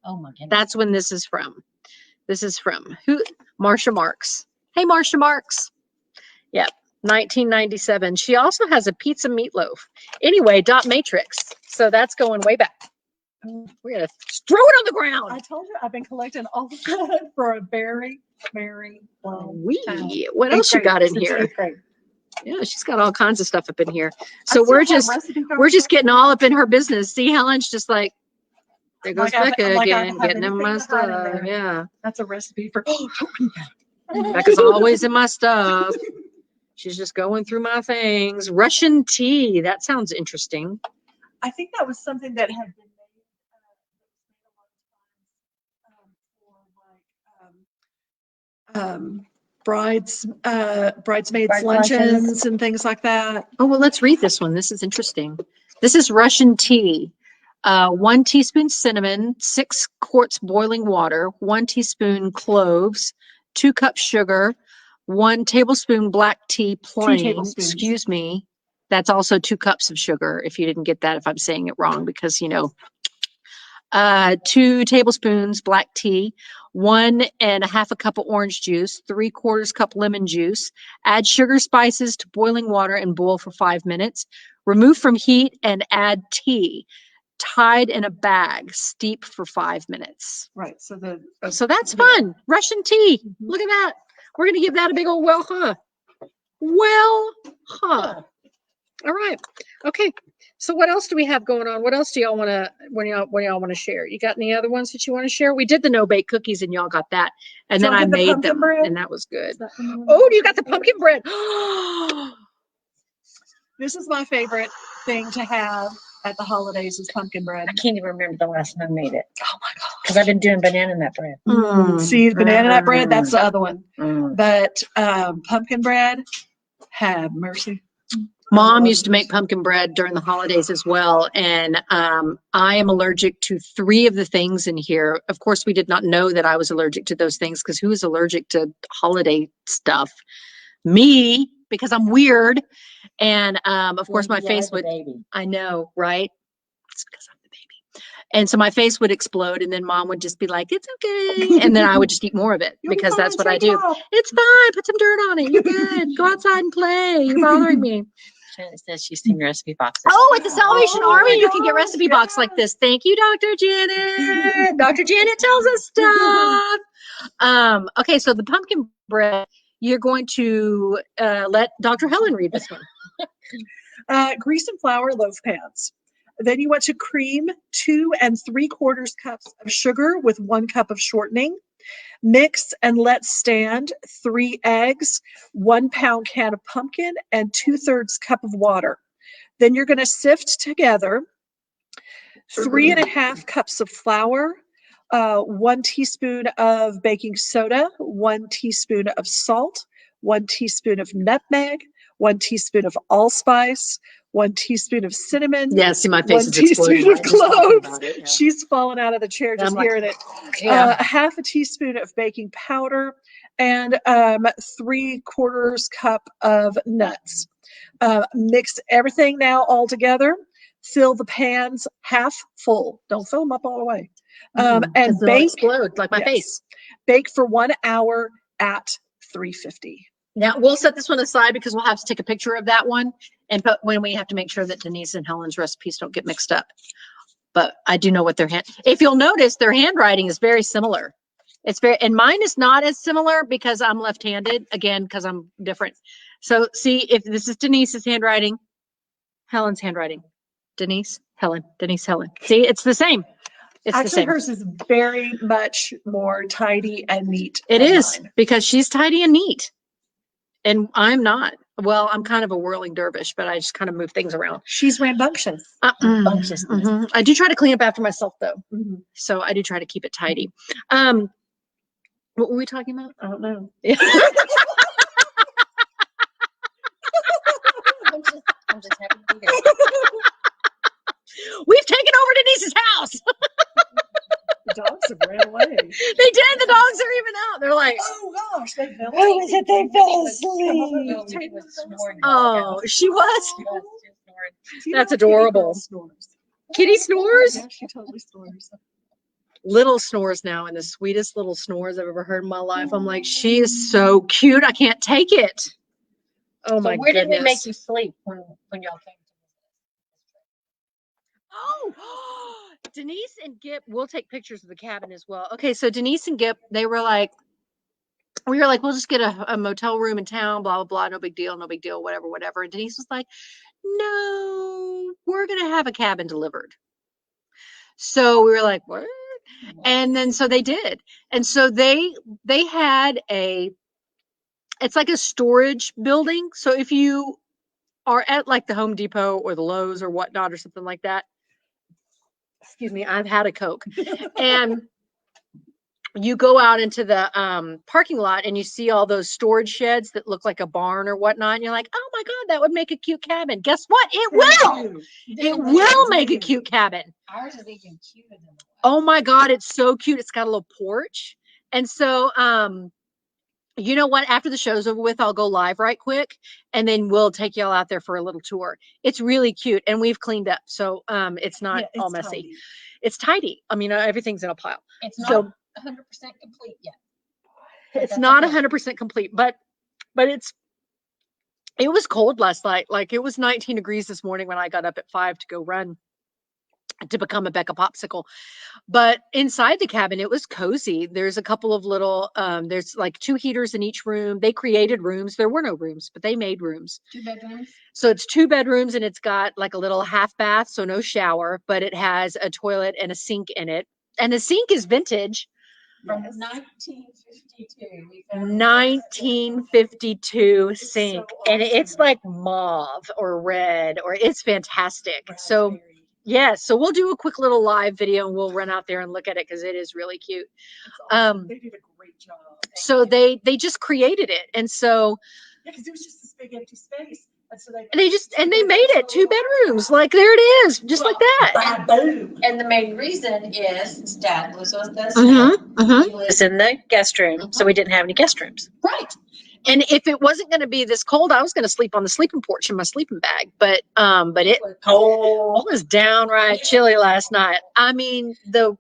Oh my goodness. That's when this is from. This is from who? Marcia Marks. Hey, Marcia Marks. Yep, 1997. She also has a pizza meatloaf. Anyway, dot matrix. So that's going way back. We're gonna throw it on the I ground. told you I've been collecting all of that for a very, very long time. What else you got in here? Yeah, she's got all kinds of stuff up in here. So we're just getting all up in her business. See, Helen's just like, there goes Like I- Becca like I again, have getting in my anything to hide in stuff. there. Yeah, That's a recipe for. Becca's always in my stuff. She's just going through my things. Russian tea. That sounds interesting. I think that was something that had been made a lot of times for bridesmaids Brides luncheons luncheons. and things like that. Oh, well, let's read this one. This is interesting. This is Russian tea. 1 teaspoon cinnamon, 6 quarts boiling water, 1 teaspoon cloves, 2 cups sugar, 1 tablespoon black tea plain. tablespoons. Excuse me. That's also 2 cups of sugar, if you didn't get that, if I'm saying it wrong, because, 2 tablespoons black tea, 1.5 cup of orange juice, 3/4 cup lemon juice. Add sugar, spices to boiling water and boil for 5 minutes. Remove from heat and add tea. Tied in a bag, steep for 5 minutes. Right. So So that's fun. Russian tea. Mhm. Look at that. We're going to give that a big old well, huh? Well, huh. All right. Okay. So what else do we have going on? What else do y'all want to, what y'all want to share? You got any other ones that you want to share? We did the no-bake cookies and y'all got that. And then Y'all I did the made pumpkin them bread? and that was good. Is that the one? Oh, you got the pumpkin bread. This is my favorite thing to have at the holidays is pumpkin bread. I can't even remember the last time I made it Oh my gosh. because I've been doing banana nut bread. See, the banana nut bread, that's the other one. Mm. But pumpkin bread, have mercy. Mom used to make pumpkin bread during the holidays as well. And I am allergic to 3 of the things in here. Of course, we did not know that I was allergic to those things because who is allergic to holiday stuff? Me, because I'm weird. And of course, my face would, I know, right? It's because I'm the baby. And so my face would explode. And then mom would just be like, it's okay. And then I would just eat more of it You'll be because that's fine, what I take it do. off. It's fine. Put some dirt on it. You're good. Go outside and play. You're bothering me. Janet says she's seen recipe boxes. Oh, at the Salvation Oh Army, my you can get gosh, recipe box like this. Thank you, Dr. Janet. Dr. Janet tells us stuff. Okay, so the pumpkin bread, you're going to let Dr. Helen read this one. Grease and flour loaf pans. Then you want to cream 2 3/4 cups of sugar with 1 cup of shortening. Mix and let stand 3 eggs, 1 pound can of pumpkin, and 2/3 cup of water. Then you're going to sift together 3.5 cups of flour, 1 teaspoon of baking soda, 1 teaspoon of salt, 1 teaspoon of nutmeg, 1 teaspoon of allspice, 1 teaspoon of cinnamon. Yeah, see, my face 1 is exploding. teaspoon of right? Just talking cloves. about it, yeah. She's fallen out of the chair just I'm like, hearing it. Yeah. 1/2 teaspoon of baking powder and 3/4 cup of nuts. Mix everything now all together. Fill the pans half full. Don't fill them up all the way. And They'll bake. explode like my Yes. face. Bake for 1 hour at 350. Now we'll set this one aside because we'll have to take a picture of that one and put when we have to make sure that Denise and Helen's recipes don't get mixed up. But I do know what their if you'll notice, their handwriting is very similar. It's very, and mine is not as similar because I'm left-handed, again, because I'm different. So see, if this is Denise's handwriting, Helen's handwriting, Denise, Helen, Denise, Helen. See, it's the same. It's the Actually, same. hers is very much more tidy and neat. It than is mine. because she's tidy and neat. And I'm not. Well, I'm kind of a whirling dervish, but I just kind of move things around. She's rambunctious. Mhm. I do try to clean up after myself though. Mhm. So I do try to keep it tidy. What were we talking about? I don't know. I'm just happy to be here. We've taken over Denise's house. The dogs have ran away. They did. The dogs are even out. They're like, Oh gosh, they fell Who was it? They fell asleep. asleep. He was snoring. oh, she was. She was just snoring. Do you That's know Kitty adorable. Girl snores? Kitty snores. Yeah, she totally snores. Little snores now, and the sweetest little snores I've ever heard in my life. I'm like, she is so cute. I can't take it. Oh my So where goodness. did we make you sleep when y'all came to Oh, Denise and Gip, we'll take pictures of the cabin as well. Okay, so Denise and Gip, we were like, we'll just get a motel room in town, blah, blah, blah. No big deal, whatever, whatever. And Denise was like, no, we're going to have a cabin delivered. So we were like, what? And then so they did. And so they had it's like a storage building. So if you are at like the Home Depot or the Lowe's or whatnot or something like that, excuse me, I've had a Coke, and you go out into the parking lot and you see all those storage sheds that look like a barn or whatnot, and you're like, oh my God, that would make a cute cabin. Guess what? It will. It will make a cute cabin. Ours is even cuter than the one. Oh my God, it's so cute. It's got a little porch. And so, you know what? After the show's over with, I'll go live right quick, and then we'll take y'all out there for a little tour. It's really cute, and we've cleaned up, so it's not Yeah, all it's messy. tidy. It's tidy. I mean, everything's in a pile. It's not So 100% complete yet. it's that's not okay. 100% complete, but it was cold last night. Like it was 19 degrees this morning when I got up at 5 to go run to become a Becca popsicle. But inside the cabin, it was cozy. There's a couple of little, there's like 2 heaters in each room. They created rooms. There were no rooms, but they made rooms. 2 bedrooms. So it's 2 bedrooms, and it's got like a little half bath, so no shower, but it has a toilet and a sink in it. And the sink is vintage. From Yes. 1952. We found it. 1952 sink, so and awesome. it's like mauve or red, or it's fantastic. So Raspberry. yeah, so we'll do a quick little live video and we'll run out there and look at it because it is really cute. It's awesome. They did a great job. So they just created it, and so Yeah, because it was just this big empty space. And so they they made it 2 bedrooms. Like there it is, just like that. boom. And the main reason is Dad lives with us. Mm-hmm. He lives in the guest room, so we didn't have any guest rooms. Right. And if it wasn't going to be this cold, I was going to sleep on the sleeping porch in my sleeping bag. But it was downright chilly last night. I mean, the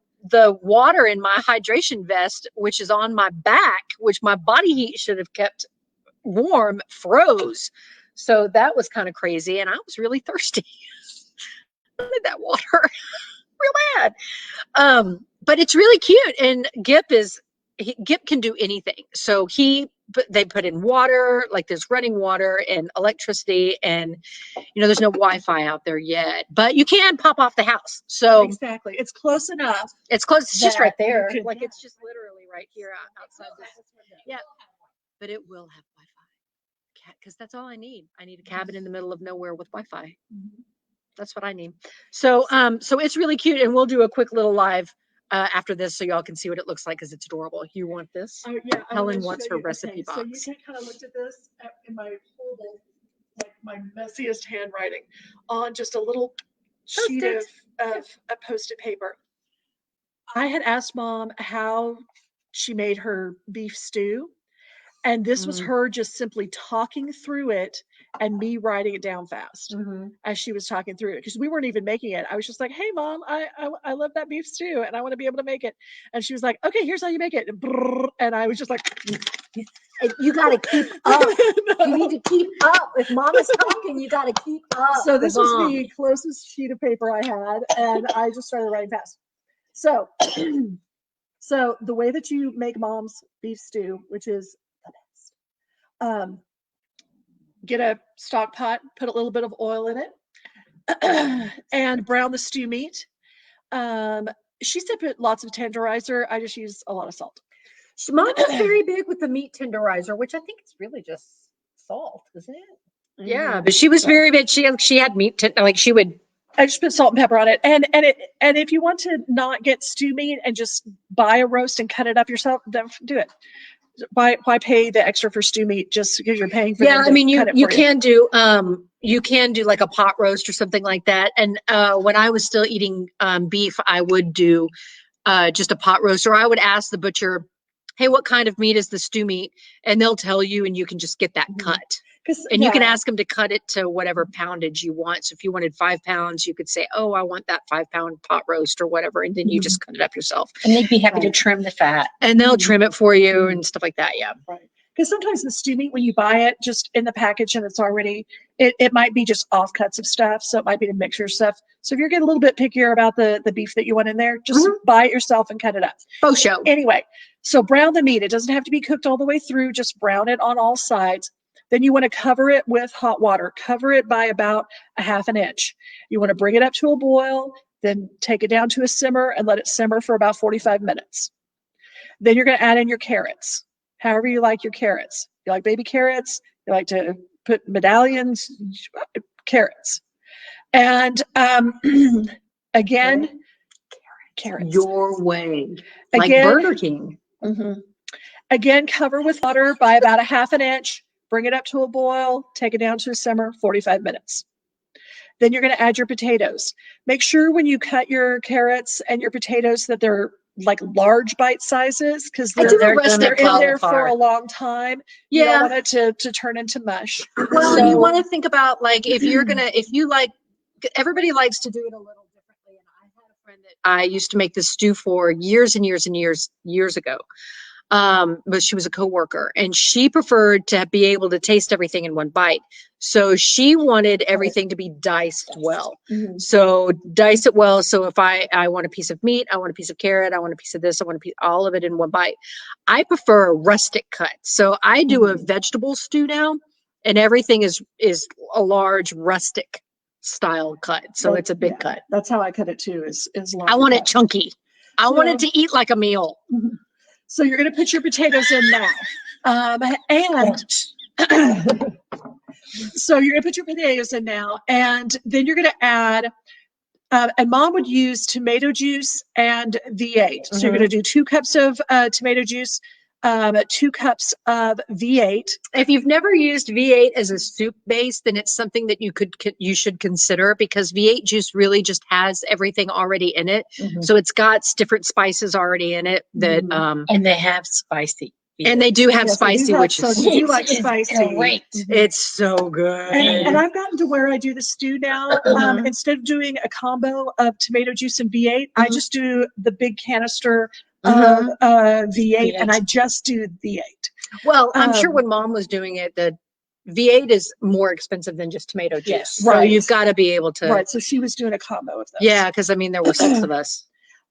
water in my hydration vest, which is on my back, which my body heat should have kept warm, froze. So that was kind of crazy, and I was really thirsty. I needed that water real bad. But it's really cute, and Gip can do anything. So they put in water, like there's running water and electricity, and there's no Wi-Fi out there yet, but you can pop off the house. So Exactly. It's close enough. it's close. It's just that right you there. could- Like it's just literally right here outside this. Yeah. But it will have Wi-Fi, because that's all I need. I need a cabin in the middle of nowhere with Wi-Fi. That's what I need. So it's really cute, and we'll do a quick little live after this so y'all can see what it looks like, because it's adorable. You want this? Oh, yeah, I Helen wanna wants show her you. recipe So you box. can kind of look at this in my horrible, like my messiest handwriting on just a little sheet of a Post-it paper. I had asked Mom how she made her beef stew, and this was her just simply talking through it and me writing it down fast as she was talking through it, because we weren't even making it. I was just like, hey Mom, I love that beef stew and I want to be able to make it. And she was like, okay, here's how you make it. And I was just like, You got to keep up. You need to keep up. If Mama's talking, you got to keep up. So this was Mom. the closest sheet of paper I had, and I just started writing fast. So so the way that you make Mom's beef stew, which is the best, get a stock pot, put a little bit of oil in it, and brown the stew meat. She said put lots of tenderizer. I just use a lot of salt. Mom was very big with the meat tenderizer, which I think it's really just salt, isn't it? Yeah, but she was very big. She had meat, she would. I just put salt and pepper on it, and if you want to not get stew meat and just buy a roast and cut it up yourself, then do it. Why pay the extra for stew meat just because you're paying for? Yeah, them I to mean, cut it you for can do like a pot roast or something like that. And when I was still eating beef, I would do just a pot roast, or I would ask the butcher, hey, what kind of meat is the stew meat? And they'll tell you, and you can just get that cut. And you can ask them to cut it to whatever poundage you want. So if you wanted 5 pounds, you could say, oh, I want that 5-pound pot roast or whatever. And then you just cut it up yourself. And they'd be happy to trim the fat. And they'll trim it for you and stuff like that. Yeah. Right. Because sometimes the stew meat, when you buy it just in the package and it's already, it might be just offcuts of stuff. So it might be the mixture stuff. So if you're getting a little bit pickier about the beef that you want in there, just buy it yourself and cut it up. Faux show. Anyway, so brown the meat. It doesn't have to be cooked all the way through. Just brown it on all sides. Then you want to cover it with hot water. Cover it by about a half an inch. You want to bring it up to a boil, then take it down to a simmer and let it simmer for about 45 minutes. Then you're going to add in your carrots, however you like your carrots. You like baby carrots, you like to put medallions, carrots. And again, carrots. Your way. Like Again, Burger King. again, cover with water by about a half an inch, bring it up to a boil, take it down to a simmer, 45 minutes. Then you're going to add your potatoes. Make sure when you cut your carrots and your potatoes that they're like large bite sizes, because I they're, do they're, the rest they're of in fall there for apart. a long time. You Yeah. don't want it to turn into mush. Well, and you So- want to think about like if you like, everybody likes to do it a little differently. And I had a friend that I used to make this stew for years and years and years ago. But she was a coworker and she preferred to be able to taste everything in one bite. So she wanted everything to be diced well. So dice it well. So if I want a piece of meat, I want a piece of carrot, I want a piece of this, I want a piece, all of it in one bite. I prefer a rustic cut. So I do a vegetable stew now, and everything is a large rustic style cut. So it's a big cut. That's how I cut it too, is long I want it cut. chunky. I want it to eat like a meal. So you're going to put your potatoes in now. And so you're going to put your potatoes in now, and then you're going to add, and Mom would use tomato juice and V8. So you're going to do 2 cups of tomato juice, 2 cups of V8. If you've never used V8 as a soup base, then it's something that you should consider, because V8 juice really just has everything already in it. So it's got different spices already in it that And they have spicy. and they do have Yes, they do spicy, have- which so is you do like It's spicy. great. it's so good. And I've gotten to where I do the stew now. Instead of doing a combo of tomato juice and V8, I just do the big canister of V8, and I just do V8. Well, I'm sure when Mom was doing it, the V8 is more expensive than just tomato juice. Yes. So Right. you've got to be able to. Right, so she was doing a combo of those. Yeah, because I mean there were 6 of us.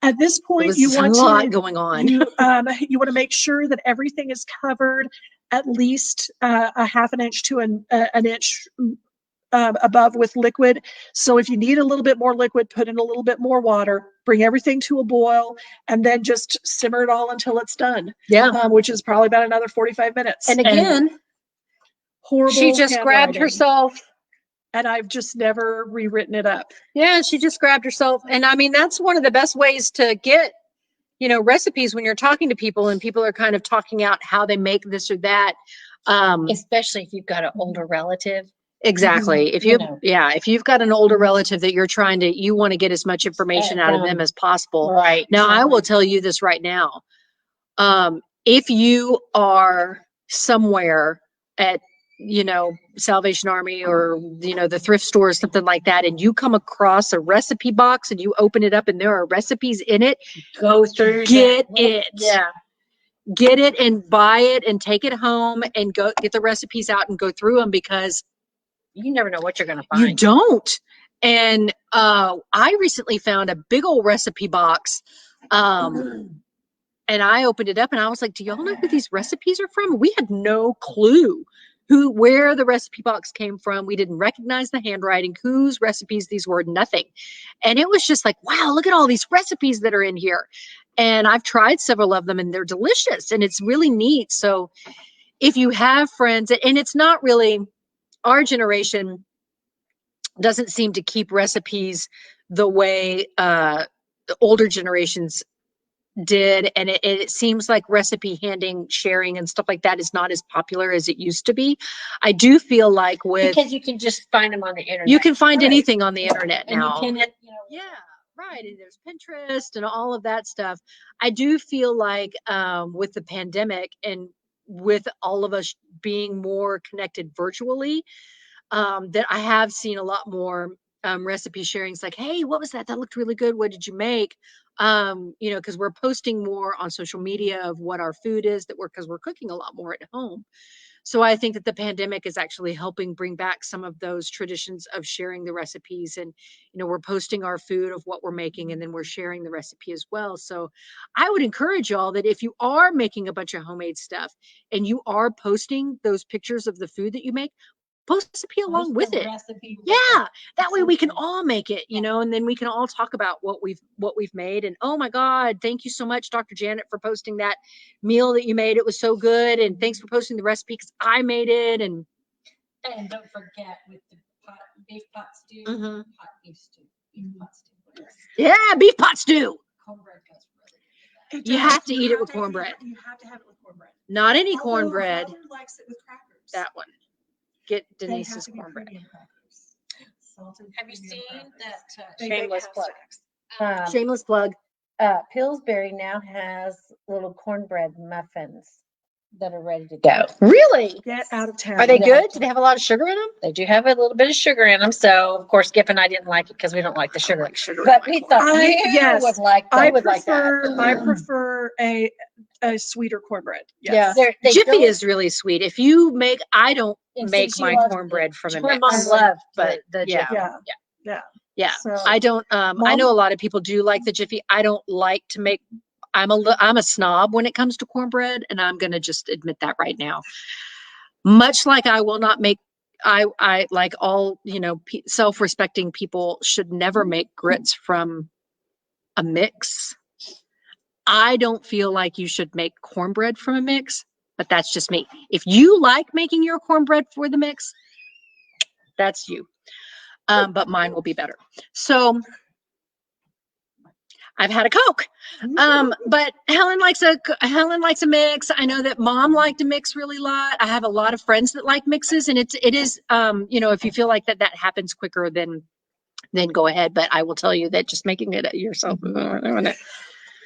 At this It point, was you a want lot to going on. you want to make sure that everything is covered at least a half an inch to an inch above with liquid. So if you need a little bit more liquid, put in a little bit more water, bring everything to a boil, and then just simmer it all until it's done. Yeah. Which is probably about another 45 minutes. And again, horrible she just grabbed handwriting. herself. And I've just never rewritten it up. Yeah, she just grabbed herself. And I mean, that's one of the best ways to get, recipes when you're talking to people and people are kind of talking out how they make this or that. Especially if you've got an older relative. Exactly. If if you've got an older relative that you want to get as much information out of them as possible. Right. Now, I will tell you this right now. If you are somewhere at, Salvation Army or, the thrift store or something like that, and you come across a recipe box and you open it up and there are recipes in it, Go through. get that. it. Yeah. Get it and buy it and take it home and go get the recipes out and go through them, because You never know what you're going to find. you don't. And I recently found a big old recipe box. And I opened it up and I was like, do y'all know who these recipes are from? We had no clue where the recipe box came from. We didn't recognize the handwriting, whose recipes these were, nothing. And it was just like, wow, look at all these recipes that are in here. And I've tried several of them and they're delicious and it's really neat. So if you have friends, and it's not really, our generation doesn't seem to keep recipes the way the older generations did, and it seems like recipe handing, sharing and stuff like that is not as popular as it used to be. I do feel like Because you can just find them on the internet. you can find Right. anything on the internet And now. you can, Yeah, right. And there's Pinterest and all of that stuff. I do feel like with the pandemic and with all of us being more connected virtually, that I have seen a lot more recipe sharings, like, hey, what was that? That looked really good. What did you make? Because we're posting more on social media of what our food is because we're cooking a lot more at home. So I think that the pandemic is actually helping bring back some of those traditions of sharing the recipes, and we're posting our food of what we're making and then we're sharing the recipe as well. So I would encourage y'all that if you are making a bunch of homemade stuff and you are posting those pictures of the food that you make, post the recipe along with it. Yeah, that way we can all make it, and then we can all talk about what we've made. And oh my God, thank you so much, Dr. Janet, for posting that meal that you made. It was so good, and thanks for posting the recipe because I made it. And And don't forget with the beef pot stew, Mhm. hot beef stew, beef pot stew. whatever. Yeah, beef pot stew. Cornbread goes really good with that. You have to eat it with cornbread. You have to have it with cornbread. Not any Although cornbread. Howard likes it with crackers. That one. Get They have Denise's to be cornbread. premium crackers. Salted Have you premium seen crackers. that? They make Shameless half plug. stacks. Shameless plug. Pillsbury now has little cornbread muffins that are ready to go. Really? Get out of town. Are they Yeah. good? Do they have a lot of sugar in them? They do have a little bit of sugar in them, so of course Skip and I didn't like it because we don't like the sugar. Sugar. But we thought yes, would like that. I would like prefer that. I prefer a sweeter cornbread. Yeah. Yes. They Jiffy don't- is really sweet. If you make, I don't and make see, she my loves cornbread it. from a Her mix. mom loved but the yeah. Jiffy. Yeah, So- I don't. I Mom- know a lot of people do like the Jiffy. I don't like to make. I'm a snob when it comes to cornbread, and I'm gonna just admit that right now. Much like I will not make. I like all self-respecting people should never make grits from a mix. I don't feel like you should make cornbread from a mix, but that's just me. If you like making your cornbread for the mix, that's you. But mine will be better. So I've had a Coke. But Helen likes a mix. I know that Mom liked a mix really a lot. I have a lot of friends that like mixes, and it is if you feel like that happens quicker, then go ahead. But I will tell you that just making it yourself.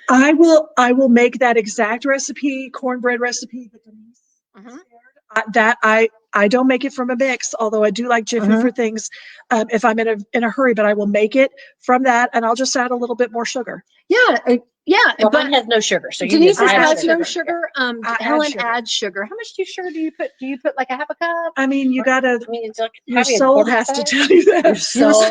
I will make that exact recipe, cornbread recipe that Denise shared. I don't make it from a mix, although I do like Jiffy for things if I'm in a hurry. But I will make it from that, and I'll just add a little bit more sugar. Yeah. Well, But mine has no sugar, so you Denise just add has sugar. no sugar. I add Helen sugar. adds sugar. How much sugar do you put? Do you put like a half a cup? I mean, you gotta. I mean, it's like Your probably a soul quarter has to cup. tell you that. Your soul.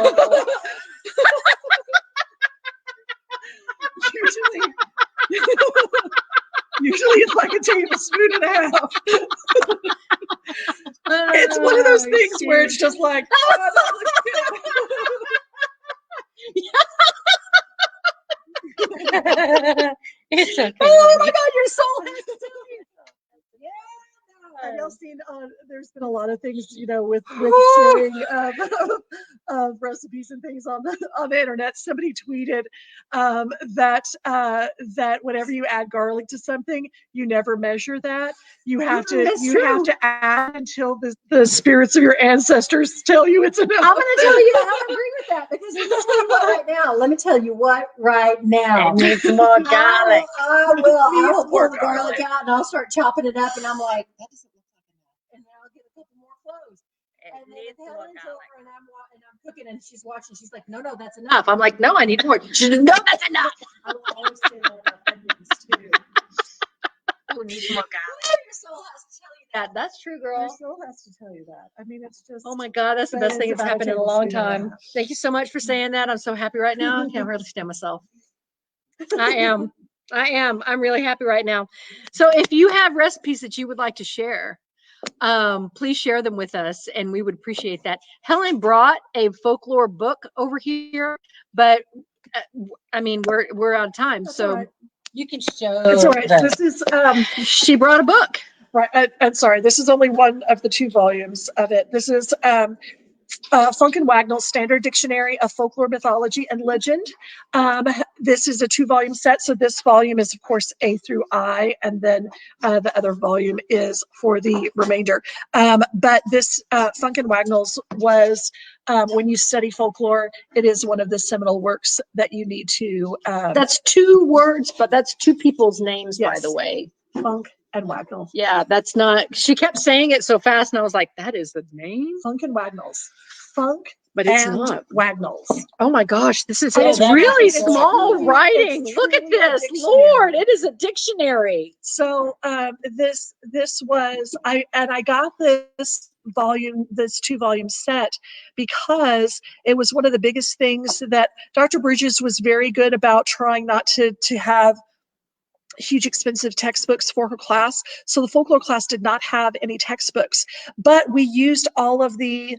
Usually it's like a tablespoon and a half. It's one of those things where it's just like, oh, that looks good. It's okay. Oh my God, your soul has to tell you. Have y'all seen? There's been a lot of things, with sharing of recipes and things on the internet. Somebody tweeted that whenever you add garlic to something, you never measure that. You have to have to add until the spirits of your ancestors tell you it's enough. I'm going to tell you, I don't agree with that because let me tell you what right now. Let me tell you what right now. It needs more garlic. I'll pull the garlic out and I'll start chopping it up, and I'm like, that doesn't look like enough. And then I'll get a couple more cloves. It And then needs more Helen's garlic. over and I'm cooking and she's watching. She's like, no, that's enough. I'm like, no, I need more. She's like, no, that's enough. I will always say that about onions too. Who needs more garlic? Your soul has to tell you that. That's true, Your girl. soul has to tell you that. I mean, it's just. Oh my God, that's the That best thing is that's about a happened in a long tablespoon and a time. half. Thank you so much for saying that. I'm so happy right now. I can't hardly stand myself. I am. I'm really happy right now. So if you have recipes that you would like to share, please share them with us and we would appreciate that. Helen brought a folklore book over here, but I mean, we're out of time. That's so all right. You can show. It's all right. This is she brought a book. right. I'm sorry. This is only one of the 2 volumes of it. This is Funk and Wagnall's Standard Dictionary of Folklore, Mythology, and Legend. This is a 2-volume set, so this volume is, of course, A through I, and then the other volume is for the remainder. But this Funk and Wagnall's was, when you study folklore, it is one of the seminal works that you need to. That's 2 words, but that's 2 people's names, by Yes. the way. Funk and Wagnall. Yeah, that's not. She kept saying it so fast, and I was like, "That is the name," Funk and Wagnall's. Funk but it's and not. Wagnall's. Oh my gosh, this is Oh, it's that's really it's small truly- writing. it's Look at truly a this, dictionary. Lord! It is a dictionary. So this was I got this 2-volume set because it was one of the biggest things that Dr. Bridges was very good about, trying not to have huge expensive textbooks for her class. So the folklore class did not have any textbooks, but we used all of the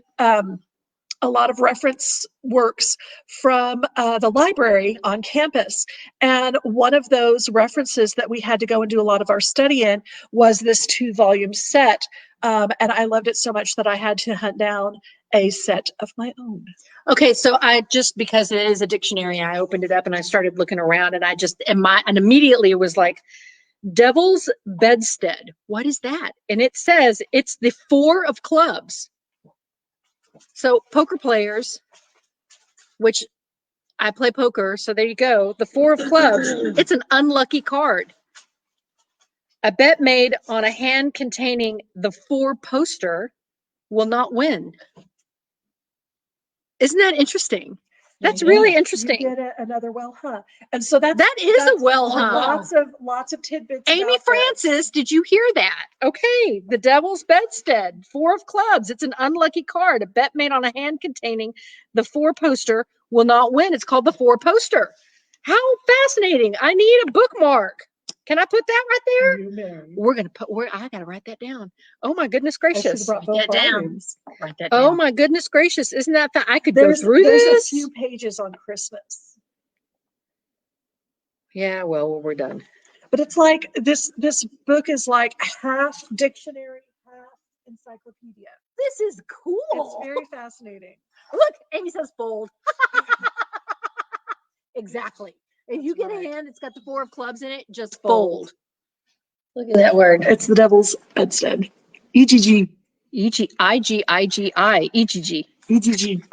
a lot of reference works from the library on campus. And one of those references that we had to go and do a lot of our study in was this 2-volume set And I loved it so much that I had to hunt down a set of my own. Okay, so I just, because it is a dictionary, I opened it up and I started looking around, and and immediately it was like, Devil's Bedstead. What is that? And it says it's the 4 of clubs. So poker players, which I play poker, so there you go. The 4 of clubs. It's an unlucky card. A bet made on a hand containing the 4 poster will not win. Isn't that interesting? That's really interesting. You get another well, huh? And so that is a well, huh? Lots of tidbits. Amy about Francis, did you hear that? Okay, the Devil's Bedstead, 4 of clubs. It's an unlucky card. A bet made on a hand containing the 4 poster will not win. It's called the 4 poster. How fascinating! I need a bookmark. Can I put that right there? We're gonna put. I gotta write that down. Oh my goodness gracious! Write that down. Write that down. Oh my goodness gracious! Isn't that? I could go through there's this. a few pages on Christmas. Yeah, well, we're done. But it's like this book is like half dictionary, half encyclopedia. This is cool. It's very fascinating. Look, Amy says fold. Exactly. If you get a hand that's got the 4 of clubs in it, just fold. Look at that word. It's the Devil's Bedstead. EGG. EGG. EGG.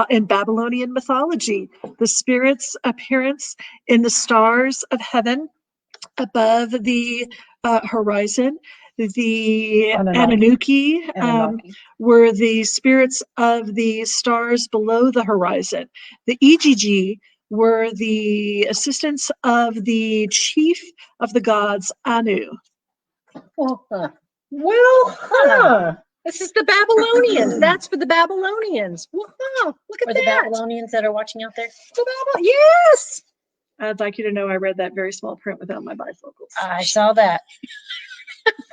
In Babylonian mythology, the spirit's appearance in the stars of heaven above the horizon, the Anunnaki were the spirits of the stars below the horizon. The EGG were the assistants of the chief of the gods, Anu. This is the Babylonians. That's for the Babylonians. Wow, look at For that. the Babylonians that are watching out there. Yes. I'd like you to know I read that very small print without my bifocals. I saw that.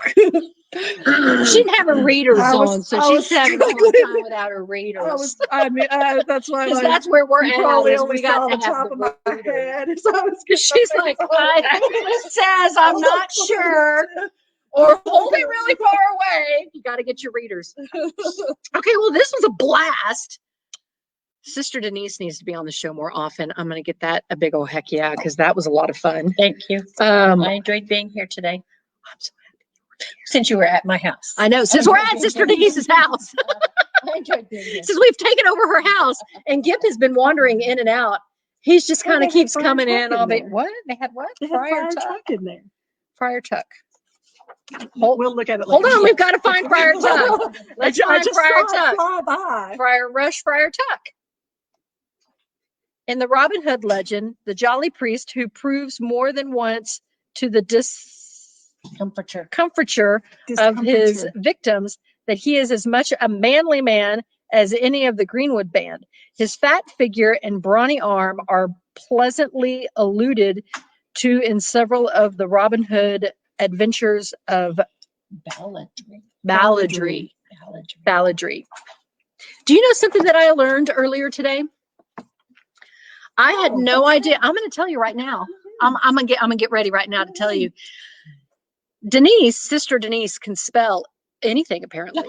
She didn't have her readers on, so she's having a hard time without her readers. That's why that's where we're you at. probably Is only we got saw to the have top of my readers. head. So She's like, I think it says I'm not sure. Or hold it really far away. You got to get your readers. Okay, well, this was a blast. Sister Denise needs to be on the show more often. I'm going to get that a big old heck yeah, because that was a lot of fun. Thank you. I enjoyed being here today. I'm so happy. Since you were at my house. I know. Since we're at Sister Denise's house. I enjoyed being here. Since we've taken over her house and Gift has been wandering in and out. He's just kind of keeps coming in. What? They had what? They had Friar Tuck in there. Friar Tuck. We'll look at it Hold later. on, we've got to find Friar Tuck. Let's find Friar Tuck. By. Friar Tuck. In the Robin Hood legend, the jolly priest who proves more than once to the discomfiture of his victims that he is as much a manly man as any of the Greenwood band. His fat figure and brawny arm are pleasantly alluded to in several of the Robin Hood adventures of balladry. Do you know something that I learned earlier today? I had no idea. I'm going to tell you right now. I'm going to get ready right now to tell you. Sister Denise can spell anything apparently.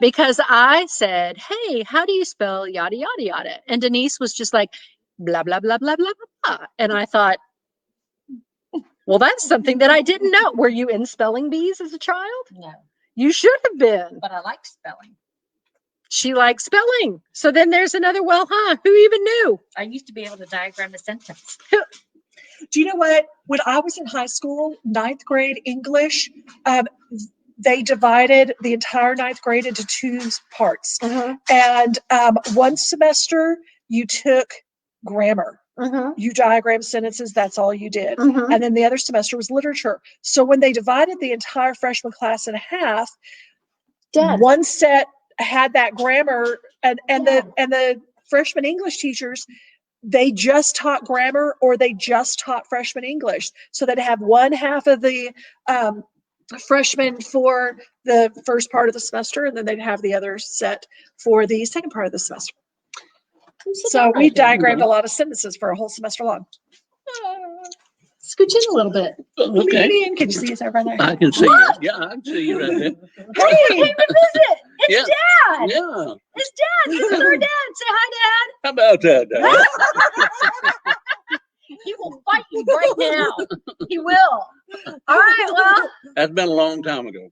Because I said, "Hey, how do you spell yada yada yada?" And Denise was just like, "Blah blah blah blah blah blah." And I thought, well, that's something that I didn't know. Were you in spelling bees as a child? No. You should have been. But I liked spelling. She likes spelling. So then there's another well, huh? Who even knew? I used to be able to diagram a sentence. Do you know what? When I was in high school, 9th grade English, they divided the entire 9th grade into 2 parts. And one semester you took grammar. You diagram sentences, that's all you did. And then the other semester was literature. So when they divided the entire freshman class in half, one set had that grammar and the freshman English teachers, they just taught grammar or they just taught freshman English. So they'd have one half of the freshmen for the first part of the semester, and then they'd have the other set for the second part of the semester. So we diagrammed a lot of sentences for a whole semester long. Scooch in a little bit. Okay. Ian, can you see us over there? I can see you. Yeah, I can see you right there. Hey, he came to visit. It's Yeah. Dad. Yeah. It's Dad. This is our dad. Say hi, How about that, Dad? Dad. He will fight you right now. He will. All right. Well, That's been a long time ago.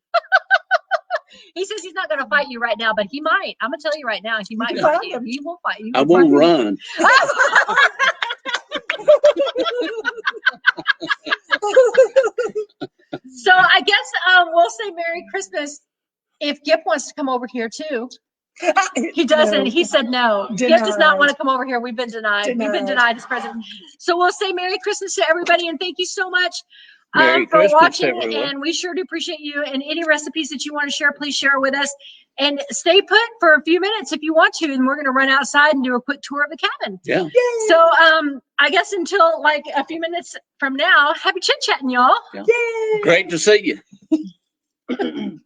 he says he's not going to fight you right now, but he might. I'm going to tell you right now, he might can fight fight you. him. He will fight you. I won't run. So I guess we'll say Merry Christmas. If Gip wants to come over here too, he doesn't. No. He said no. Gip does not Denied. want to come over here. We've been denied. We've been Denied. denied his presence. So we'll say Merry Christmas to everybody, and thank you so much Merry for Christmas, watching. everyone. And we sure do appreciate you. And any recipes that you want to share, please share with us. And stay put for a few minutes if you want to. And we're going to run outside and do a quick tour of the cabin. Yeah. So I guess until like a few minutes from now, happy chit-chatting, y'all. Great to see you.